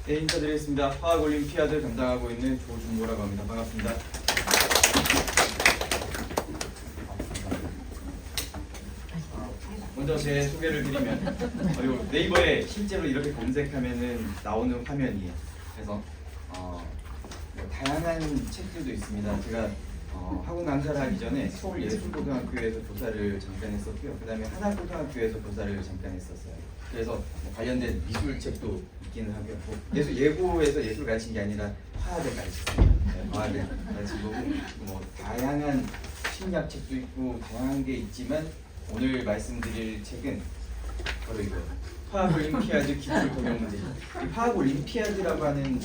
네, 인사드리겠습니다. 화학올림피아드 담당하고 있는 조준모라고 합니다. 반갑습니다. 먼저 제 소개를 드리면 그리고 네이버에 실제로 이렇게 검색하면은 나오는 화면이에요. 그래서 뭐 다양한 책들도 있습니다. 제가 학원 강사를 하기 전에 서울예술고등학교에서 교사를 잠깐 했었고요. 그 다음에 하나고등학교에서 교사를 잠깐 했었어요. 그래서 뭐 관련된 미술책도 있기는 하고요. 뭐 예고에서 예술 가르친 게 아니라 화학을 가르쳤습니다. 네, 화학을 가르친 거고 뭐 다양한 심리학책도 있고 다양한 게 있지만 오늘 말씀드릴 책은 바로 이거예요. 화학올림피아드 기출 통역 문제. 화학올림피아드라고 하는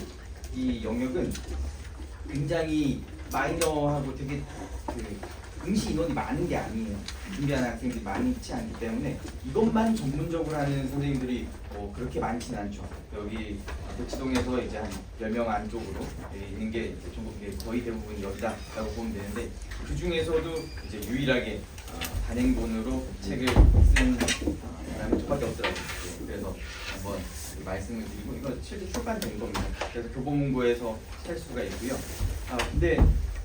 이 영역은 굉장히 마이너하고 되게 응시 인원이 많은 게 아니에요. 준비하는 학생들이 많지 않기 때문에 이것만 전문적으로 하는 선생님들이 그렇게 많지는 않죠. 여기 대치동에서 이제 한 10명 안쪽으로 있는 게 전국에 거의 대부분 여기다라고 보면 되는데 그 중에서도 이제 유일하게 단행본으로 책을 쓴 사람이 저밖에 없더라고요. 그래서 한번 말씀을 드리고 이거 실제 출간된 겁니다. 그래서 교보문고에서 살 수가 있고요. 근데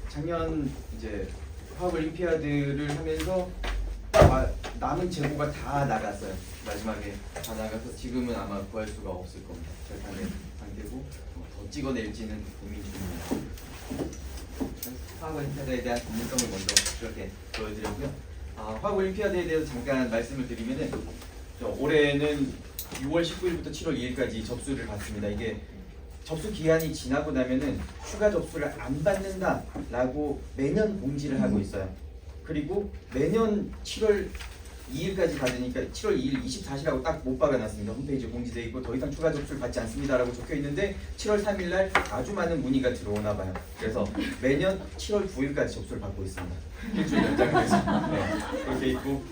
작년 이제 화학올림피아드를 하면서 남은 재고가 다 나갔어요. 마지막에 다 나가서 지금은 아마 구할 수가 없을 겁니다. 절판된 상태고 더 찍어낼지는 고민 중입니다. 화학올림피아드에 대한 전문성을 먼저 이렇게 보여드렸고요. 화학올림피아드에 대해서 잠깐 말씀을 드리면은 올해는 6월 19일부터 7월 2일까지 접수를 받습니다. 이게 접수 기한이 지나고 나면은 추가 접수를 안 받는다라고 매년 공지를 하고 있어요. 그리고 매년 7월 2일까지 받으니까 7월 2일 24시라고 딱 못 박아놨습니다. 홈페이지에 공지되어 있고 더 이상 추가 접수를 받지 않습니다라고 적혀 있는데 7월 3일날 아주 많은 문의가 들어오나 봐요. 그래서 매년 7월 9일까지 접수를 받고 있습니다. 일주일 연장돼서 그렇게 있고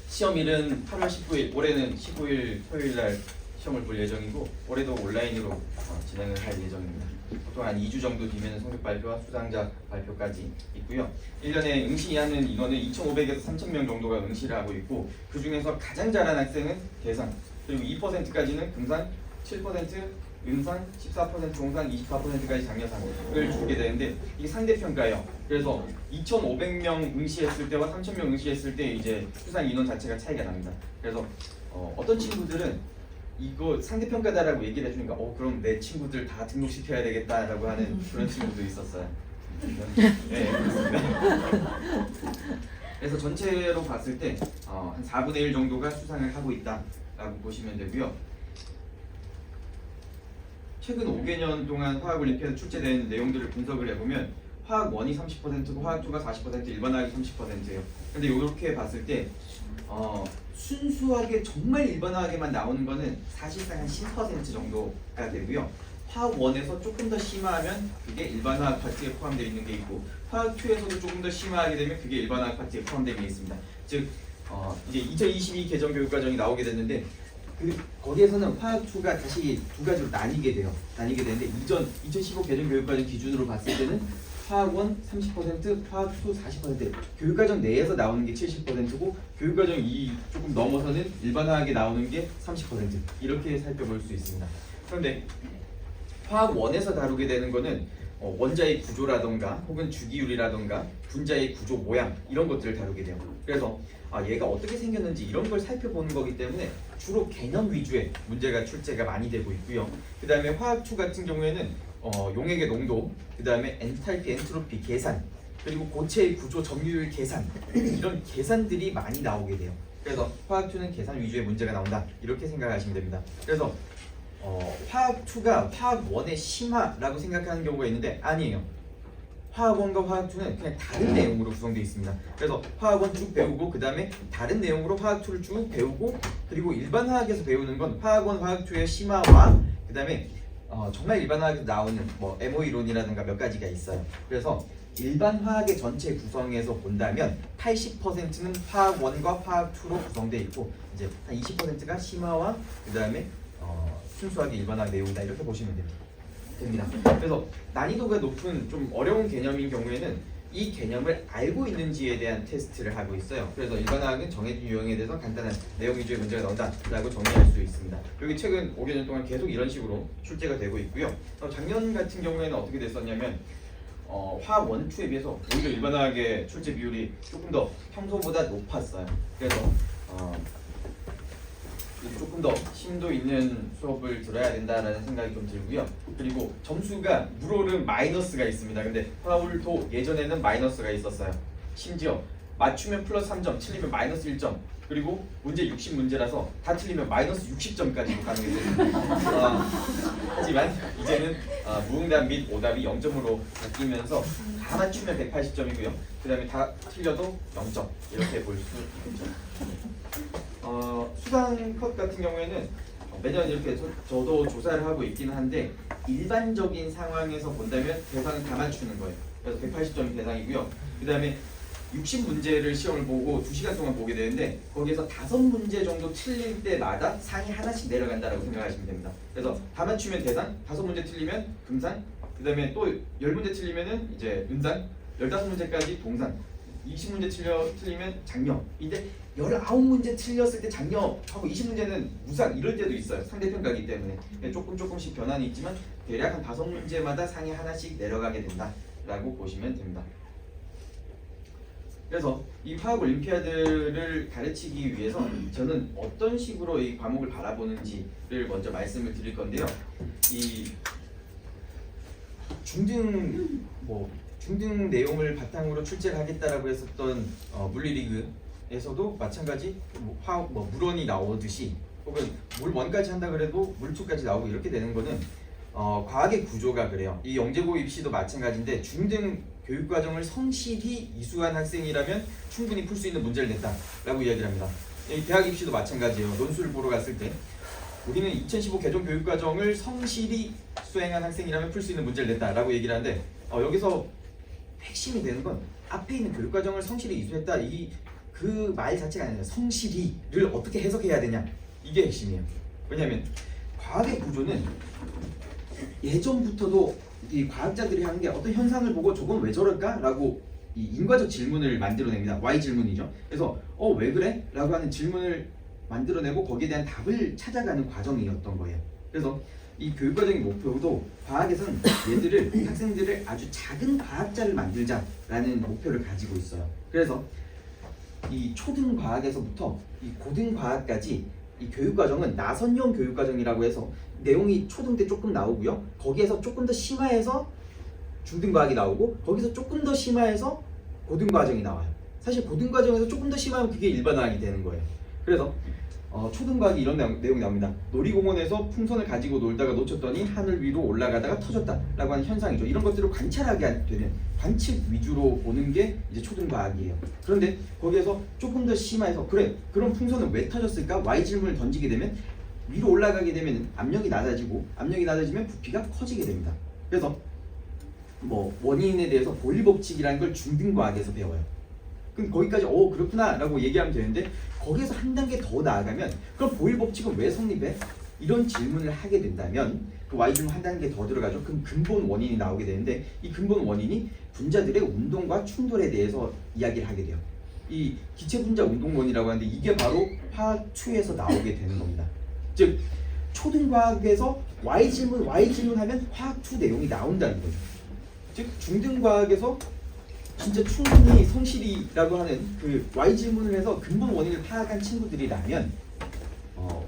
시험일은 8월 19일 올해는 19일 토요일날 시험을 볼 예정이고 올해도 온라인으로 진행을 할 예정입니다. 보통 한 2주 정도 뒤면 성적 발표와 수상자 발표까지 있고요. 1년에 응시하는 인원은 2,500에서 3,000명 정도가 응시를 하고 있고 그 중에서 가장 잘한 학생은 대상, 그리고 2%까지는 금상, 7% 음상, 14% 종상, 24%까지 장려상을 주게 되는데 이게 상대평가예요. 그래서 2,500명 응시했을 때와 3,000명 응시했을 때 이제 수상 인원 자체가 차이가 납니다. 그래서 어떤 친구들은 이거 상대평가다라고 얘기를 해주니까 그럼 내 친구들 다 등록시켜야 되겠다라고 하는 그런 친구도 있었어요. 네, 그렇습니다. 그래서 전체로 봤을 때 한 4분의 1 정도가 수상을 하고 있다라고 보시면 되고요. 최근 5개년 동안 화학올림피아드 출제된 내용들을 분석을 해보면 화학 1이 30%고 화학 2가 40%, 일반화학이 30%예요. 근데 이렇게 봤을 때 순수하게 정말 일반화학에만 나오는 거는 사실상 한 10% 정도가 되고요. 화학 1에서 조금 더 심화하면 그게 일반화학 파트에 포함되어 있는 게 있고 화학 2에서도 조금 더 심화하게 되면 그게 일반화학 파트에 포함되어 있습니다. 즉 이제 2022 개정 교육과정이 나오게 됐는데 거기에서는 화학 2가 다시 두 가지로 나뉘게 되는데 2015 개정 교육과정 기준으로 봤을 때는 화학 1 30%, 화학 2 40%, 교육과정 내에서 나오는 게 70%고 교육과정 2 조금 넘어서는 일반화학에 나오는 게 30% 이렇게 살펴볼 수 있습니다. 그런데 화학 1에서 다루게 되는 거는 원자의 구조라던가 혹은 주기율이라던가 분자의 구조 모양 이런 것들을 다루게 돼요. 그래서 얘가 어떻게 생겼는지 이런 걸 살펴보는 거기 때문에 주로 개념 위주의 문제가 출제가 많이 되고 있고요. 그 다음에 화학 2 같은 경우에는 용액의 농도, 그 다음에 엔탈피, 엔트로피 계산, 그리고 고체의 구조, 점유율 계산 이런 계산들이 많이 나오게 돼요. 그래서 화학 2는 계산 위주의 문제가 나온다 이렇게 생각하시면 됩니다. 그래서 화학 2가 화학 1의 심화라고 생각하는 경우가 있는데 아니에요. 화학 1과 화학 2는 그냥 다른 내용으로 구성되어 있습니다. 그래서 화학 1 쭉 배우고 그 다음에 다른 내용으로 화학 2를 쭉 배우고 그리고 일반화학에서 배우는 건 화학 1, 화학 2의 심화와 그 다음에 정말 일반화학에서 나오는 뭐 MO 이론이라든가 몇 가지가 있어요. 그래서 일반화학의 전체 구성에서 본다면 80%는 화학 1과 화학 2로 구성되어 있고 이제 한 20%가 심화와 그 다음에 순수하게 일반화학 내용이다 이렇게 보시면 됩니다. 그래서 난이도가 높은 좀 어려운 개념인 경우에는 이 개념을 알고 있는지에 대한 테스트를 하고 있어요. 그래서 일반화학은 정해진 유형에 대해서 간단한 내용 위주의 문제가 나온다라고 정리할 수 있습니다. 여기 최근 5개 년 동안 계속 이런 식으로 출제가 되고 있고요. 작년 같은 경우에는 어떻게 됐었냐면 화학 1, 2에 비해서 오히려 일반화학의 출제 비율이 조금 더 평소보다 높았어요. 그래서 조금 더 심도 있는 수업을 들어야 된다라는 생각이 좀 들고요. 그리고 점수가 물오른 마이너스가 있습니다. 근데 화울도 예전에는 마이너스가 있었어요. 심지어 맞추면 플러스 3점, 틀리면 마이너스 1점, 그리고 문제 60문제라서 다 틀리면 마이너스 60점까지 가능했어요. 하지만 이제는 무응답 및 오답이 0점으로 바뀌면서 다 맞추면 180점이고요. 그 다음에 다 틀려도 0점 이렇게 볼 수 있죠. 수상 컷 같은 경우에는 매년 이렇게 저도 조사를 하고 있긴 한데 일반적인 상황에서 본다면 대상은 다 맞추는 거예요. 그래서 180점이 대상이고요. 그 다음에 60문제를 시험을 보고 2시간 동안 보게 되는데 거기에서 5문제 정도 틀릴 때마다 상이 하나씩 내려간다라고 생각하시면 됩니다. 그래서 다 맞추면 대상, 5문제 틀리면 금상, 그 다음에 또 10문제 틀리면은 이제 은상, 15문제까지 동상, 20문제 틀리면 장려인데 19문제 틀렸을 때 장려하고 20문제는 무상 이럴 때도 있어요. 상대평가이기 때문에 조금씩 변화는 있지만 대략 한 5문제마다 상이 하나씩 내려가게 된다라고 보시면 됩니다. 그래서 이 화학 올림피아드를 가르치기 위해서 저는 어떤 식으로 이 과목을 바라보는지를 먼저 말씀을 드릴 건데요. 이 중등 내용을 바탕으로 출제를 하겠다라고 했었던 물리리그에서도 마찬가지 화학 물원이 나오듯이 혹은 물1까지 한다 그래도 물2까지 나오고 이렇게 되는 거는 과학의 구조가 그래요. 이 영재고 입시도 마찬가지인데 중등 교육과정을 성실히 이수한 학생이라면 충분히 풀 수 있는 문제를 냈다라고 이야기를 합니다. 이 대학 입시도 마찬가지예요. 논술을 보러 갔을 때 우리는 2015 개정 교육과정을 성실히 수행한 학생이라면 풀 수 있는 문제를 냈다라고 얘기를 하는데 여기서 핵심이 되는 건 앞에 있는 교육과정을 성실히 이수했다 그 말 자체가 아니라 성실히를 어떻게 해석해야 되냐 이게 핵심이에요. 왜냐하면 과학의 구조는 예전부터도 이 과학자들이 하는 게 어떤 현상을 보고 저건 왜 저럴까? 라고 이 인과적 질문을 만들어냅니다. Y 질문이죠. 그래서 왜 그래? 라고 하는 질문을 만들어내고 거기에 대한 답을 찾아가는 과정이었던 거예요. 그래서 이 교육과정의 목표도 과학에서는 학생들을 아주 작은 과학자를 만들자라는 목표를 가지고 있어요. 그래서 이 초등 과학에서부터 이 고등 과학까지 이 교육과정은 나선형 교육과정이라고 해서 내용이 초등 때 조금 나오고요. 거기에서 조금 더 심화해서 중등과학이 나오고 거기서 조금 더 심화해서 고등과정이 나와요. 사실 고등과정에서 조금 더 심하면 그게 일반화학이 되는 거예요. 그래서 초등과학이 이런 내용이 나옵니다. 놀이공원에서 풍선을 가지고 놀다가 놓쳤더니 하늘 위로 올라가다가 터졌다라고 하는 현상이죠. 이런 것들을 관찰하게 되는 관측 위주로 보는 게 이제 초등과학이에요. 그런데 거기에서 조금 더 심화해서 그럼 풍선은 왜 터졌을까? Y 질문을 던지게 되면 위로 올라가게 되면 압력이 낮아지면 부피가 커지게 됩니다. 그래서 원인에 대해서 보일 법칙이라는 걸 중등과학에서 배워요. 그럼 거기까지 그렇구나 라고 얘기하면 되는데 거기에서 한 단계 더 나아가면 그럼 보일 법칙은 왜 성립해? 이런 질문을 하게 된다면 그 Y 질문 한 단계 더 들어가죠. 그럼 근본 원인이 나오게 되는데 이 근본 원인이 분자들의 운동과 충돌에 대해서 이야기를 하게 돼요. 이 기체 분자 운동론이라고 하는데 이게 바로 화학 2에서 나오게 되는 겁니다. 즉 초등과학에서 Y 질문 하면 화학 2 내용이 나온다는 거죠. 즉 중등과학에서 진짜 충분히 성실히라고 하는 그 Y 질문을 해서 근본 원인을 파악한 친구들이라면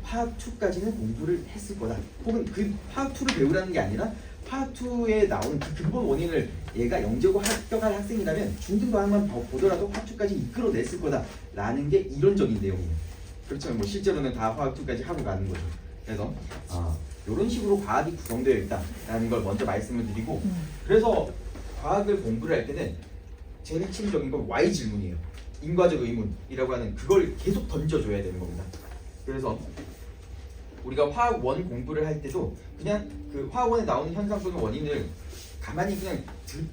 화학 2까지는 공부를 했을 거다. 혹은 그 화학 2를 배우라는 게 아니라 화학 2에 나오는 그 근본 원인을 얘가 영재고 합격할 학생이라면 중등과학만 보더라도 화학 2까지 이끌어냈을 거다라는 게 이론적인 내용이에요. 그렇지만 실제로는 다 화학 2까지 하고 가는 거죠. 그래서 이런 식으로 과학이 구성되어 있다라는 걸 먼저 말씀을 드리고 그래서 과학을 공부를 할 때는 제일 핵심적인 건 Y 질문이에요. 인과적 의문이라고 하는 그걸 계속 던져줘야 되는 겁니다. 그래서 우리가 화학 1 공부를 할 때도 그냥 그 화학 1에 나오는 현상 또는 원인을 가만히 그냥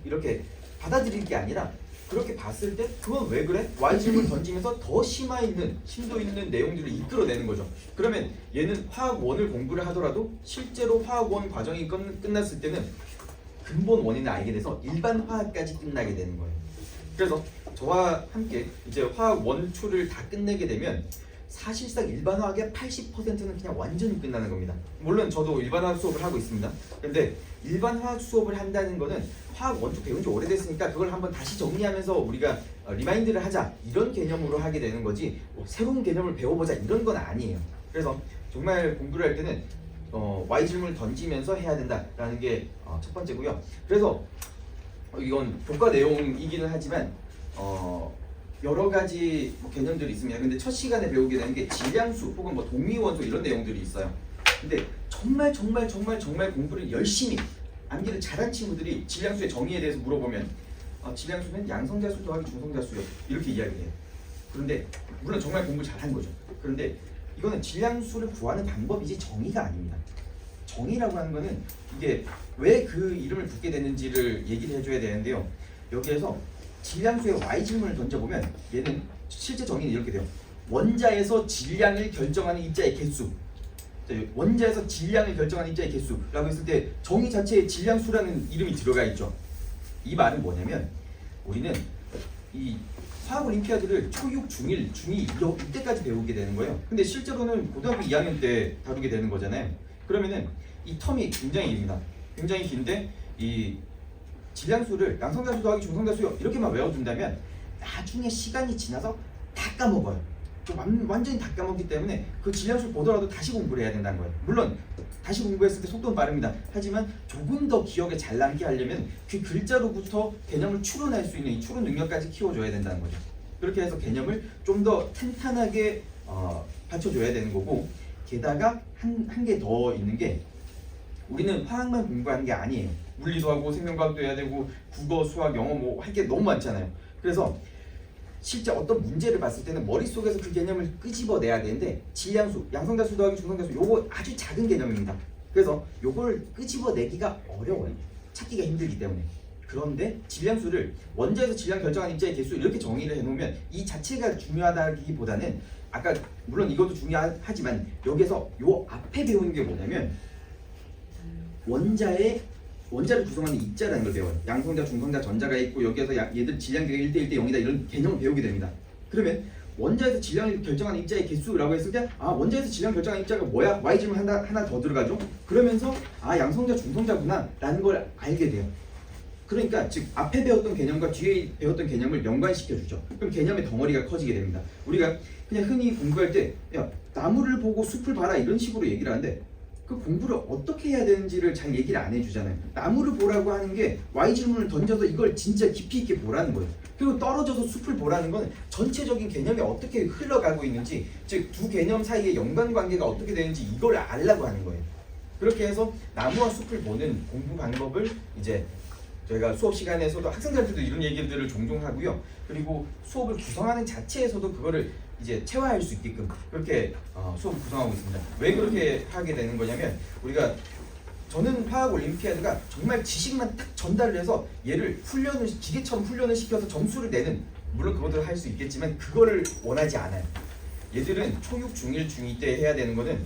이렇게 받아들일 게 아니라 그렇게 봤을 때 그건 왜 그래? Y 질문 던지면서 더 심도 있는 내용들을 이끌어내는 거죠. 그러면 얘는 화학 1을 공부를 하더라도 실제로 화학 1 과정이 끝났을 때는 근본 원인을 알게 돼서 일반 화학까지 끝나게 되는 거예요. 그래서 저와 함께 이제 화학 원투를 다 끝내게 되면 사실상 일반 화학의 80%는 그냥 완전히 끝나는 겁니다. 물론 저도 일반 화학 수업을 하고 있습니다. 근데 일반 화학 수업을 한다는 거는 화학 원투 배운 지 오래됐으니까 그걸 한번 다시 정리하면서 우리가 리마인드를 하자 이런 개념으로 하게 되는 거지 뭐 새로운 개념을 배워보자 이런 건 아니에요. 그래서 정말 공부를 할 때는 Y 질문을 던지면서 해야 된다라는 게 첫 번째고요. 그래서 이건 교과 내용이기는 하지만 여러 가지 개념들이 있습니다. 근데 첫 시간에 배우게 되는 게 질량수 혹은 뭐 동위원소 이런 내용들이 있어요. 근데 정말 공부를 열심히 암기를 잘한 친구들이 질량수의 정의에 대해서 물어보면 질량수는 양성자수 더하기 중성자수요 이렇게 이야기해요. 그런데 물론 정말 공부 잘한 거죠. 그런데 이거는 질량수를 구하는 방법이지 정의가 아닙니다. 정의라고 하는 거는 이게 왜 그 이름을 붙게 됐는지를 얘기를 해줘야 되는데요. 여기에서 질량수의 Y 질문을 던져보면 얘는 실제 정의는 이렇게 돼요. 원자에서 질량을 결정하는 입자의 개수. 원자에서 질량을 결정하는 입자의 개수라고 했을 때 정의 자체에 질량수라는 이름이 들어가 있죠. 이 말은 뭐냐면 우리는 이 화학 올림피아드를 초6, 중1, 중2 이때까지 배우게 되는 거예요. 근데 실제로는 고등학교 2학년 때 다루게 되는 거잖아요. 그러면은 이 텀이 굉장히 깁니다. 굉장히 긴데 이 질량수를 양성자수 더하기 중성자수요 이렇게만 외워둔다면 나중에 시간이 지나서 다 까먹어요. 완전히 다 까먹기 때문에 그 질량수를 보더라도 다시 공부를 해야 된다는 거예요. 물론 다시 공부했을 때 속도는 빠릅니다. 하지만 조금 더 기억에 잘 남게 하려면 그 글자로부터 개념을 추론할 수 있는 이 추론 능력까지 키워줘야 된다는 거죠. 그렇게 해서 개념을 좀 더 탄탄하게 받쳐줘야 되는 거고, 게다가 한 개 더 있는 게 우리는 화학만 공부하는 게 아니에요. 물리도 하고 생명과학도 해야 되고 국어, 수학, 영어 뭐 할 게 너무 많잖아요. 그래서 실제 어떤 문제를 봤을 때는 머릿속에서 그 개념을 끄집어내야 되는데 질량수, 양성자수 더하기 중성자수 요거 아주 작은 개념입니다. 그래서 요걸 끄집어내기가 어려워요. 찾기가 힘들기 때문에. 그런데 질량수를 원자에서 질량 결정하는 입자의 개수 이렇게 정의를 해놓으면 이 자체가 중요하다기보다는 아까 물론 이것도 중요하지만 여기서 요 앞에 배우는 게 뭐냐면 원자를 구성하는 입자라는 걸 배워요. 양성자, 중성자, 전자가 있고 여기에서 얘들 질량계가 1대 1대 0이다 이런 개념을 배우게 됩니다. 그러면 원자에서 질량을 결정하는 입자의 개수라고 했을 때 원자에서 질량 결정하는 입자가 뭐야? Y 질문 하나 더 들어가죠. 그러면서 양성자, 중성자구나 라는 걸 알게 돼요. 그러니까 즉 앞에 배웠던 개념과 뒤에 배웠던 개념을 연관시켜주죠. 그럼 개념의 덩어리가 커지게 됩니다. 우리가 그냥 흔히 공부할 때 야, 나무를 보고 숲을 봐라 이런 식으로 얘기를 하는데 그 공부를 어떻게 해야 되는지를 잘 얘기를 안 해주잖아요. 나무를 보라고 하는 게 Y 질문을 던져서 이걸 진짜 깊이 있게 보라는 거예요. 그리고 떨어져서 숲을 보라는 건 전체적인 개념이 어떻게 흘러가고 있는지, 즉 두 개념 사이의 연관관계가 어떻게 되는지 이걸 알라고 하는 거예요. 그렇게 해서 나무와 숲을 보는 공부 방법을 이제 저희가 수업 시간에서도 학생들한테도 이런 얘기들을 종종 하고요. 그리고 수업을 구성하는 자체에서도 그거를 이제 체화할 수 있게끔 그렇게 수업을 구성하고 있습니다. 왜 그렇게 하게 되는 거냐면 저는 화학 올림피아드가 정말 지식만 딱 전달을 해서 얘를 기계처럼 훈련을 시켜서 점수를 내는, 물론 그것도 할 수 있겠지만 그거를 원하지 않아요. 얘들은 초6, 중1, 중2 때 해야 되는 거는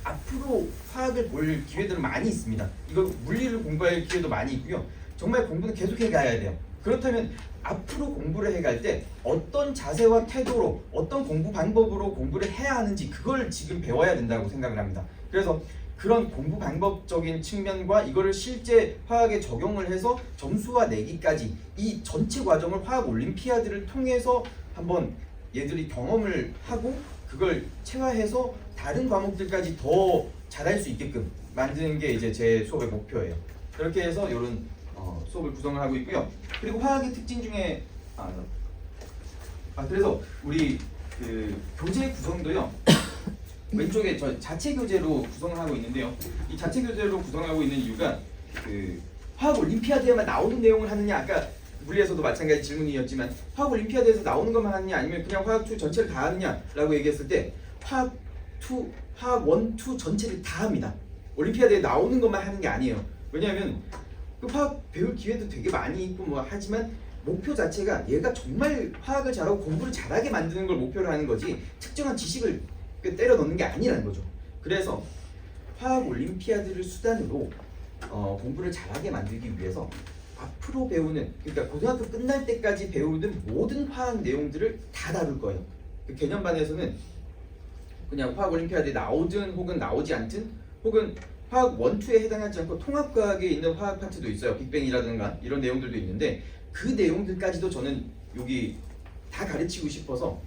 앞으로 화학을 볼 기회들은 많이 있습니다. 이거 물리를 공부할 기회도 많이 있고요. 정말 공부는 계속해 가야 돼요. 그렇다면 앞으로 공부를 해갈 때 어떤 자세와 태도로 어떤 공부 방법으로 공부를 해야 하는지 그걸 지금 배워야 된다고 생각을 합니다. 그래서 그런 공부 방법적인 측면과 이거를 실제 화학에 적용을 해서 점수와 내기까지 이 전체 과정을 화학 올림피아드를 통해서 한번 얘들이 경험을 하고 그걸 체화해서 다른 과목들까지 더 잘할 수 있게끔 만드는 게 이제 제 수업의 목표예요. 그렇게 해서 이런 수업을 구성을 하고 있고요. 그리고 화학의 특징 중에 그래서 우리 그 교재 구성도요. 왼쪽에 저 자체 교재로 구성을 하고 있는데요. 이 자체 교재로 구성하고 있는 이유가 그 화학 올림피아드에만 나오는 내용을 하느냐, 아까 물리에서도 마찬가지 질문이었지만 화학 올림피아드에서 나오는 것만 하느냐 아니면 그냥 화학 2 전체를 다 하느냐라고 얘기했을 때 화학 1, 2 전체를 다 합니다. 올림피아드에 나오는 것만 하는 게 아니에요. 왜냐하면 그 화학 배울 기회도 되게 많이 있고 뭐 하지만 목표 자체가 얘가 정말 화학을 잘하고 공부를 잘하게 만드는 걸 목표로 하는 거지 특정한 지식을 때려 넣는 게 아니라는 거죠. 그래서 화학 올림피아드를 수단으로 공부를 잘하게 만들기 위해서 앞으로 배우는, 그러니까 고등학교 끝날 때까지 배우는 모든 화학 내용들을 다 다룰 거예요. 그 개념반에서는 그냥 화학 올림피아드에 나오든 혹은 나오지 않든 혹은 화학 1, 2에 해당하지 않고 통합과학에 있는 화학 파트도 있어요. 빅뱅이라든가 이런 내용들도 있는데 그 내용들까지도 저는 여기 다 가르치고 싶어서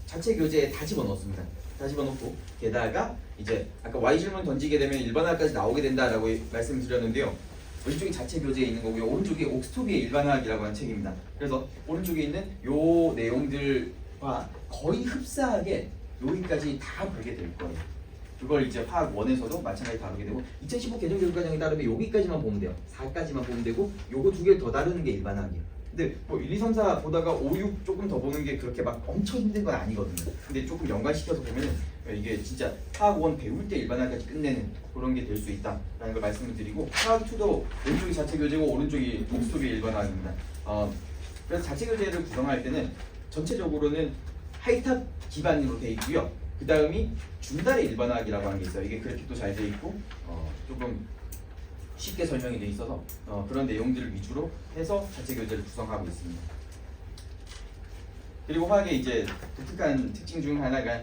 자체 교재에 다 집어넣었습니다. 다 집어넣고 게다가 이제 아까 Y 질문 던지게 되면 일반화까지 나오게 된다라고 말씀을 드렸는데요. 왼쪽이 자체 교재에 있는 거고요. 오른쪽이 옥스토비의 일반화학이라고 하는 책입니다. 그래서 오른쪽에 있는 요 내용들과 거의 흡사하게 여기까지 다 보게 될 거예요. 그걸 이제 화학 1에서도 마찬가지 다루게 되고 2015 개정 교육 과정에 따르면 여기까지만 보면 돼요. 4까지만 보면 되고 요거 두 개를 더 다루는 게 일반화학이에요. 근데 뭐 1, 2, 3, 4 보다가 5, 6 조금 더 보는 게 그렇게 막 엄청 힘든 건 아니거든요. 근데 조금 연관시켜서 보면은 이게 진짜 화학 1 배울 때 일반화까지 끝내는 그런 게 될 수 있다라는 걸 말씀을 드리고 화학 2도 왼쪽이 자체 교재고 오른쪽이 옥스토비 일반화학입니다. 그래서 자체 교재를 구성할 때는 전체적으로는 하이탑 기반으로 돼 있고요. 그 다음이 중달의 일반화학이라고 하는 게 있어요. 이게 그래픽도 잘 돼 있고 조금 쉽게 설명이 돼 있어서 그런 내용들을 위주로 해서 자체 교재를 구성하고 있습니다. 그리고 화학의 이제 독특한 특징 중 하나가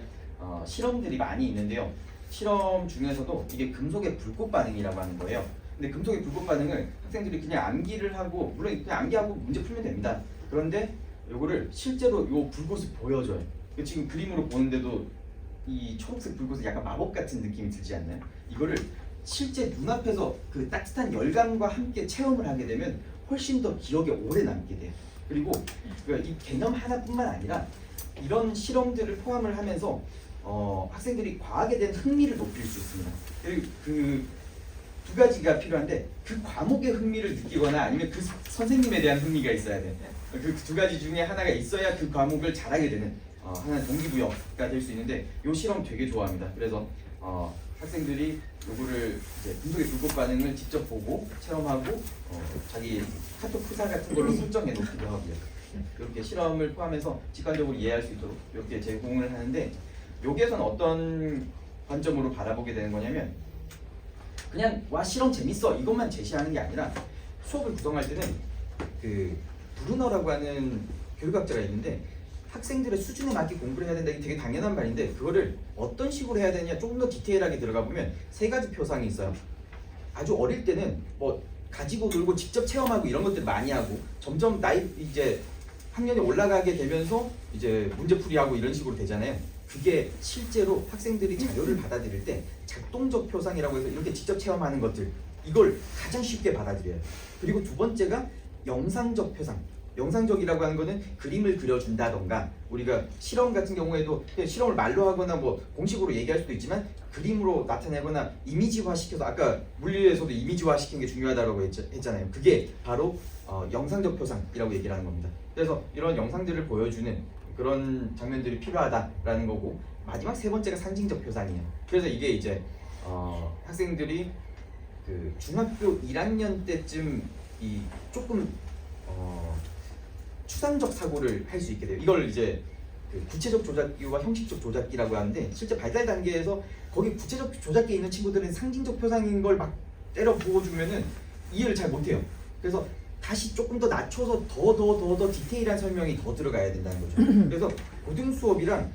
실험들이 많이 있는데요. 실험 중에서도 이게 금속의 불꽃 반응이라고 하는 거예요. 근데 금속의 불꽃 반응을 학생들이 그냥 암기를 하고 물론 그냥 암기하고 문제 풀면 됩니다. 그런데 요거를 실제로 요 불꽃을 보여줘요. 지금 그림으로 보는데도 이 초록색 불꽃은 약간 마법 같은 느낌이 들지 않나요? 이거를 실제 눈앞에서 그 따뜻한 열감과 함께 체험을 하게 되면 훨씬 더 기억에 오래 남게 돼요. 그리고 이 개념 하나뿐만 아니라 이런 실험들을 포함을 하면서 학생들이 과학에 대한 흥미를 높일 수 있습니다. 그리고 그 두 가지가 필요한데 그 과목의 흥미를 느끼거나 아니면 그 선생님에 대한 흥미가 있어야 돼요. 그 두 가지 중에 하나가 있어야 그 과목을 잘하게 되는 하나의 동기부여가 될 수 있는데 이 실험 되게 좋아합니다. 그래서 학생들이 요거를 이제 금속의 불꽃 반응을 직접 보고 체험하고 자기 카톡 프사 같은 걸로 설정해 놓기도 하고요. 이렇게 실험을 포함해서 직관적으로 이해할 수 있도록 이렇게 제공을 하는데 여기에서는 어떤 관점으로 바라보게 되는 거냐면 그냥 와 실험 재밌어 이것만 제시하는 게 아니라 수업을 구성할 때는 그 브루너라고 하는 교육학자가 있는데 학생들의 수준에 맞게 공부를 해야 된다. 이게 되게 당연한 말인데 그거를 어떤 식으로 해야 되냐 조금 더 디테일하게 들어가 보면 세 가지 표상이 있어요. 아주 어릴 때는 뭐 가지고 놀고 직접 체험하고 이런 것들 많이 하고 점점 나이 이제 학년이 올라가게 되면서 이제 문제풀이하고 이런 식으로 되잖아요. 그게 실제로 학생들이 자료를 받아들일 때 작동적 표상이라고 해서 이렇게 직접 체험하는 것들 이걸 가장 쉽게 받아들여요. 그리고 두 번째가 영상적 표상. 영상적이라고 하는 거는 그림을 그려준다던가 우리가 실험 같은 경우에도 실험을 말로 하거나 뭐 공식으로 얘기할 수도 있지만 그림으로 나타내거나 이미지화 시켜서 아까 물리에서도 이미지화 시키는 게 중요하다고 했잖아요. 그게 바로 영상적 표상이라고 얘기를 하는 겁니다. 그래서 이런 영상들을 보여주는 그런 장면들이 필요하다라는 거고 마지막 세 번째가 상징적 표상이에요. 그래서 이게 이제 학생들이 그 중학교 1학년 때쯤 이 조금 추상적 사고를 할 수 있게 돼요. 이걸 이제 그 구체적 조작기와 형식적 조작기라고 하는데 실제 발달 단계에서 거기 구체적 조작기에 있는 친구들은 상징적 표상인 걸 막 때려 부어주면은 이해를 잘 못해요. 그래서 다시 조금 더 낮춰서 더 디테일한 설명이 더 들어가야 된다는 거죠. 그래서 고등 수업이랑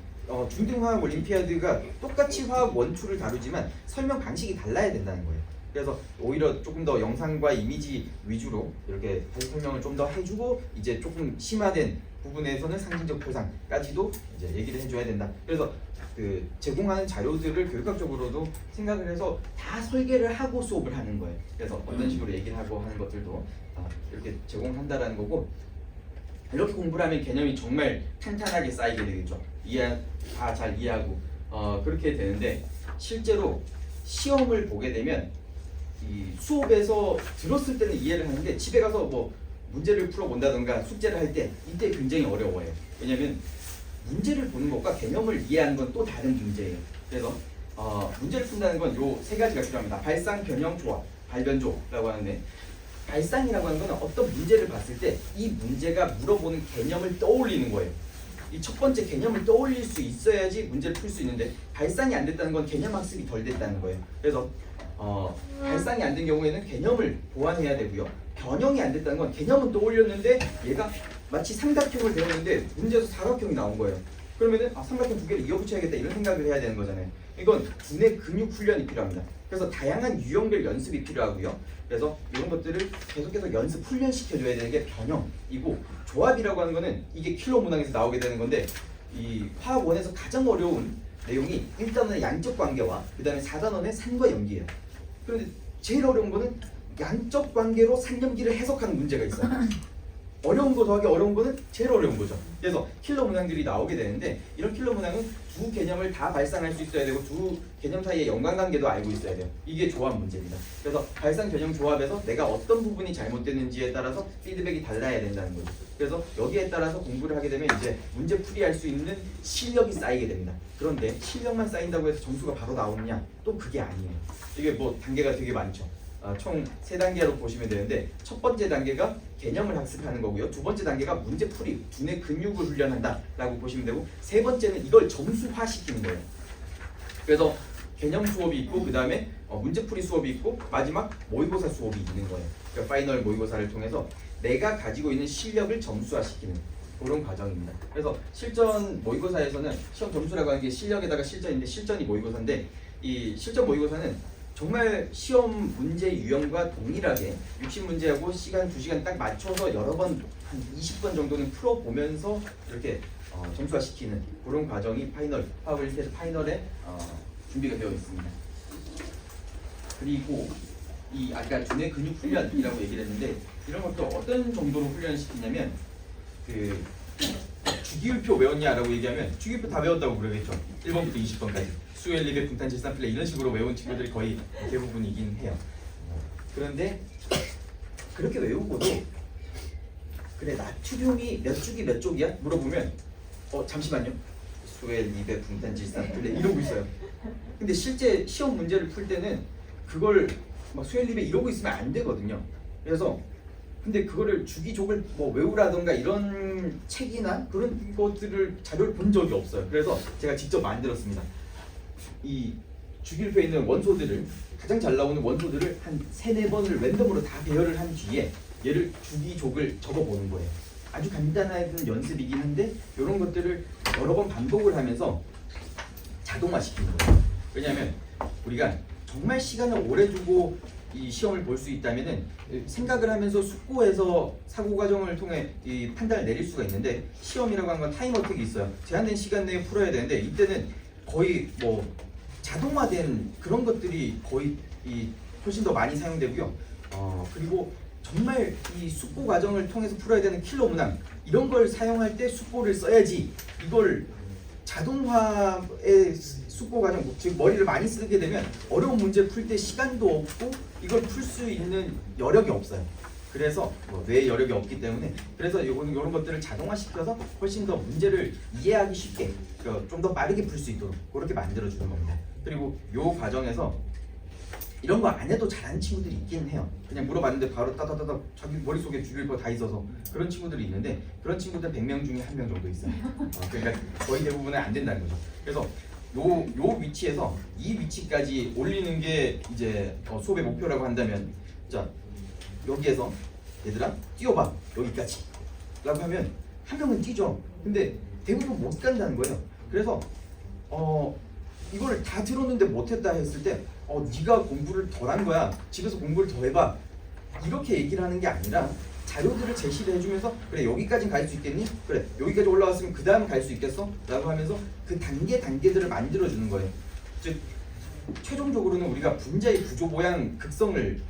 중등 화학 올림피아드가 똑같이 화학 1, 2를 다루지만 설명 방식이 달라야 된다는 거예요. 그래서 오히려 조금 더 영상과 이미지 위주로 이렇게 다시 설명을 좀 더 해주고 이제 조금 심화된 부분에서는 상징적 표상까지도 이제 얘기를 해줘야 된다. 그래서 그 제공하는 자료들을 교육학적으로도 생각을 해서 다 설계를 하고 수업을 하는 거예요. 그래서 어떤 식으로 얘기를 하고 하는 것들도 이렇게 제공한다라는 거고 이렇게 공부를 하면 개념이 정말 탄탄하게 쌓이게 되겠죠. 다 잘 이해하고 그렇게 되는데 실제로 시험을 보게 되면 이 수업에서 들었을 때는 이해를 하는데 집에 가서 뭐 문제를 풀어본다던가 숙제를 할 때 이때 굉장히 어려워요. 왜냐면 문제를 보는 것과 개념을 이해하는 건 또 다른 문제예요. 그래서 문제를 푼다는 건 요 세 가지가 필요합니다. 발상, 변형, 조합, 발변조라고 하는데 발상이라고 하는 건 어떤 문제를 봤을 때 이 문제가 물어보는 개념을 떠올리는 거예요. 이 첫 번째 개념을 떠올릴 수 있어야지 문제를 풀 수 있는데 발상이 안 됐다는 건 개념 학습이 덜 됐다는 거예요. 그래서 발상이 안 된 경우에는 개념을 보완해야 되고요. 변형이 안 됐다는 건 개념은 떠올렸는데 얘가 마치 삼각형을 배웠는데 문제에서 사각형이 나온 거예요. 그러면은 삼각형 두 개를 이어붙여야겠다 이런 생각을 해야 되는 거잖아요. 이건 두뇌 근육 훈련이 필요합니다. 그래서 다양한 유형별 연습이 필요하고요. 그래서 이런 것들을 계속해서 연습 훈련시켜줘야 되는 게 변형이고, 조합이라고 하는 거는 이게 킬러 문항에서 나오게 되는 건데, 이 화학 원에서 가장 어려운 내용이 1단원의 양적 관계와 그 다음에 4단원의 산과 염기예요. 그런데 제일 어려운 거는 양적 관계로 산염기를 해석하는 문제가 있어요. 어려운 거 더하기 어려운 거는 제일 어려운 거죠. 그래서 킬러 문항들이 나오게 되는데, 이런 킬러 문항은 두 개념을 다 발상할 수 있어야 되고 두 개념 사이의 연관관계도 알고 있어야 돼요. 이게 조합 문제입니다. 그래서 발상 개념 조합에서 내가 어떤 부분이 잘못됐는지에 따라서 피드백이 달라야 된다는 거죠. 그래서 여기에 따라서 공부를 하게 되면 이제 문제 풀이할 수 있는 실력이 쌓이게 됩니다. 그런데 실력만 쌓인다고 해서 점수가 바로 나오느냐? 또 그게 아니에요. 이게 뭐 단계가 되게 많죠. 총 3단계로 보시면 되는데, 첫 번째 단계가 개념을 학습하는 거고요. 두 번째 단계가 문제 풀이, 두뇌 근육을 훈련한다 라고 보시면 되고, 세 번째는 이걸 점수화시키는 거예요. 그래서 개념 수업이 있고, 그 다음에 문제 풀이 수업이 있고, 마지막 모의고사 수업이 있는 거예요. 그러니까 파이널 모의고사를 통해서 내가 가지고 있는 실력을 점수화시키는 그런 과정입니다. 그래서 실전 모의고사에서는 시험 점수라고 하는 게 실력에다가 실전인데, 실전이 모의고사인데, 이 실전 모의고사는 정말 시험 문제 유형과 동일하게 60문제하고 시간 2시간 딱 맞춰서 여러 번, 한 20번 정도는 풀어보면서 이렇게 점수화시키는 그런 과정이 파이널, 화학을 1태에서 파이널에 준비가 되어 있습니다. 그리고 이 아까 두뇌 근육 훈련이라고 얘기를 했는데, 이런 것도 어떤 정도로 훈련시키냐면, 그 주기율표 외웠냐라고 얘기하면 주기율표 다 외웠다고 그러겠죠. 1번부터 20번까지. 수엘립의 분탄 질산필레 이런 식으로 외운 친구들이 거의 대부분이긴 해요. 그런데 그렇게 외우고도 그래 나트륨이 몇 쪽이 몇 쪽이야? 물어보면 잠시만요. 수엘립의 분탄 질산필레 이러고 있어요. 근데 실제 시험 문제를 풀 때는 그걸 막 수엘립에 이러고 있으면 안 되거든요. 그래서 근데 그거를 주기족을 뭐 외우라던가 이런 책이나 그런 것들을 자료를 본 적이 없어요. 그래서 제가 직접 만들었습니다. 이 주기율표에 있는 원소들을, 가장 잘 나오는 원소들을 한 3-4번을 랜덤으로 다 배열을 한 뒤에 얘를 주기족을 적어보는 거예요. 아주 간단한 연습이긴 한데 이런 것들을 여러 번 반복을 하면서 자동화시키는 거예요. 왜냐하면 우리가 정말 시간을 오래 두고 이 시험을 볼 수 있다면은 생각을 하면서 숙고해서 사고 과정을 통해 이 판단을 내릴 수가 있는데, 시험이라고 하는 건 타임 어택이 있어요. 제한된 시간 내에 풀어야 되는데, 이때는 거의 뭐 자동화된 그런 것들이 거의 훨씬 더 많이 사용되고요. 그리고 정말 이 숙고 과정을 통해서 풀어야 되는 킬러 문항, 이런 걸 사용할 때 숙고를 써야지, 이걸 자동화의 숙고 과정, 즉 머리를 많이 쓰게 되면 어려운 문제 풀 때 시간도 없고 이걸 풀 수 있는 여력이 없어요. 그래서 뇌에 여력이 없기 때문에, 그래서 이런 것들을 자동화시켜서 훨씬 더 문제를 이해하기 쉽게, 좀 더 빠르게 풀 수 있도록 그렇게 만들어주는 겁니다. 그리고 이 과정에서 이런 거 안 해도 잘하는 친구들이 있긴 해요. 그냥 물어봤는데 바로 따다다다 자기 머릿속에 주기율표 다 있어서 그런 친구들이 있는데, 그런 친구들 100명 중에 1명 정도 있어요. 그러니까 거의 대부분은 안 된다는 거죠. 그래서 요 위치에서 이 위치까지 올리는 게 이제 수업의 목표라고 한다면, 자 여기에서 얘들아 뛰어봐 여기까지 라고 하면 한 명은 뛰죠. 근데 대부분 못 간다는 거예요. 그래서 이걸 다 들었는데 못했다 했을 때 네가 공부를 덜 한 거야, 집에서 공부를 더 해봐, 이렇게 얘기를 하는 게 아니라 자료들을 제시를 해주면서, 그래 여기까지는 갈 수 있겠니? 그래 여기까지 올라왔으면 그 다음 갈 수 있겠어? 라고 하면서 그 단계들을 만들어주는 거예요. 즉 최종적으로는 우리가 분자의 구조 모양 극성을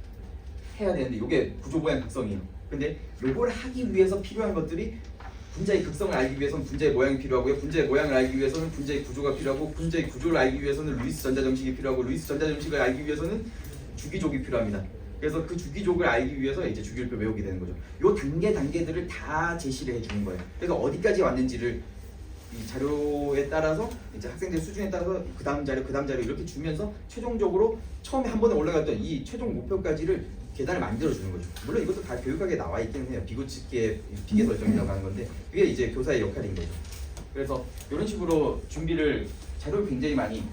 해야 되는데, 이게 구조 모양 극성이에요. 근데 요걸 하기 위해서 필요한 것들이, 분자의 극성을 알기 위해서는 분자의 모양이 필요하고요. 분자의 모양을 알기 위해서는 분자의 구조가 필요하고, 분자의 구조를 알기 위해서는 루이스 전자정식이 필요하고, 루이스 전자정식을 알기 위해서는 주기족이 필요합니다. 그래서 그 주기족을 알기 위해서 이제 주기율표 외우게 되는 거죠. 요 단계들을 다 제시를 해주는 거예요. 그래서 어디까지 왔는지를 이 자료에 따라서, 이제 학생들 수준에 따라서 그 다음 자료 이렇게 주면서 최종적으로 처음에 한 번에 올라갔던 이 최종 목표까지를 계단을 만들어주는 거죠. 물론 이것도 다 교육학에 나와 있기는 해요. 비고치기의 비계 설정이라고 하는 건데, 그게 이제 교사의 역할인 거죠. 그래서 이런 식으로 준비를, 자료를 굉장히 많이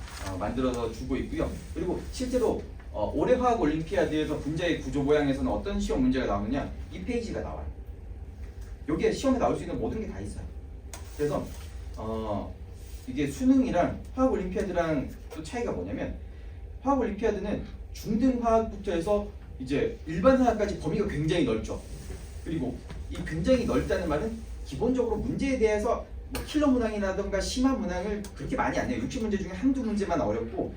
만들어서 주고 있고요. 그리고 실제로 올해 화학 올림피아드에서 분자의 구조 모양에서는 어떤 시험 문제가 나오느냐? 이 페이지가 나와요. 여기에 시험에 나올 수 있는 모든 게 다 있어요. 그래서 이게 수능이랑 화학 올림피아드랑 또 차이가 뭐냐면 화학 올림피아드는 중등 화학부터 해서 이제 일반 화학까지 범위가 굉장히 넓죠. 그리고 이 굉장히 넓다는 말은 기본적으로 문제에 대해서 뭐 킬러 문항이라던가 심화 문항을 그렇게 많이 안 해요. 60문제 중에 한두 문제만 어렵고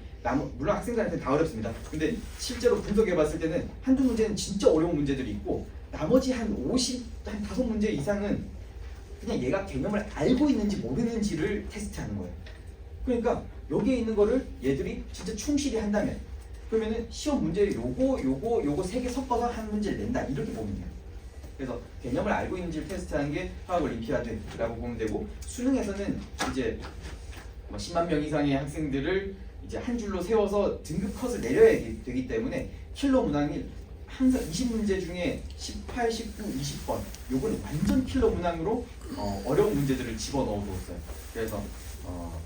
물론 학생들한테 다 어렵습니다. 근데 실제로 분석해 봤을 때는 한두 문제는 진짜 어려운 문제들이 있고 나머지 한 5문제 이상은 그냥 얘가 개념을 알고 있는지 모르는지를 테스트하는 거예요. 그러니까 여기에 있는 거를 얘들이 진짜 충실히 한다면 그러면은 시험 문제를 요거 세 개 섞어서 한 문제를 낸다 이렇게 보면 돼요. 그래서 개념을 알고 있는지를 테스트하는 게 화학 올림피아드라고 보면 되고 수능에서는 이제 뭐 10만 명 이상의 학생들을 이제 한 줄로 세워서 등급 컷을 내려야 되기 때문에 킬러 문항이 항상 20문제 중에 18, 19, 20번 요거는 완전 킬러 문항으로 어려운 문제들을 집어넣어 뒀어요. 그래서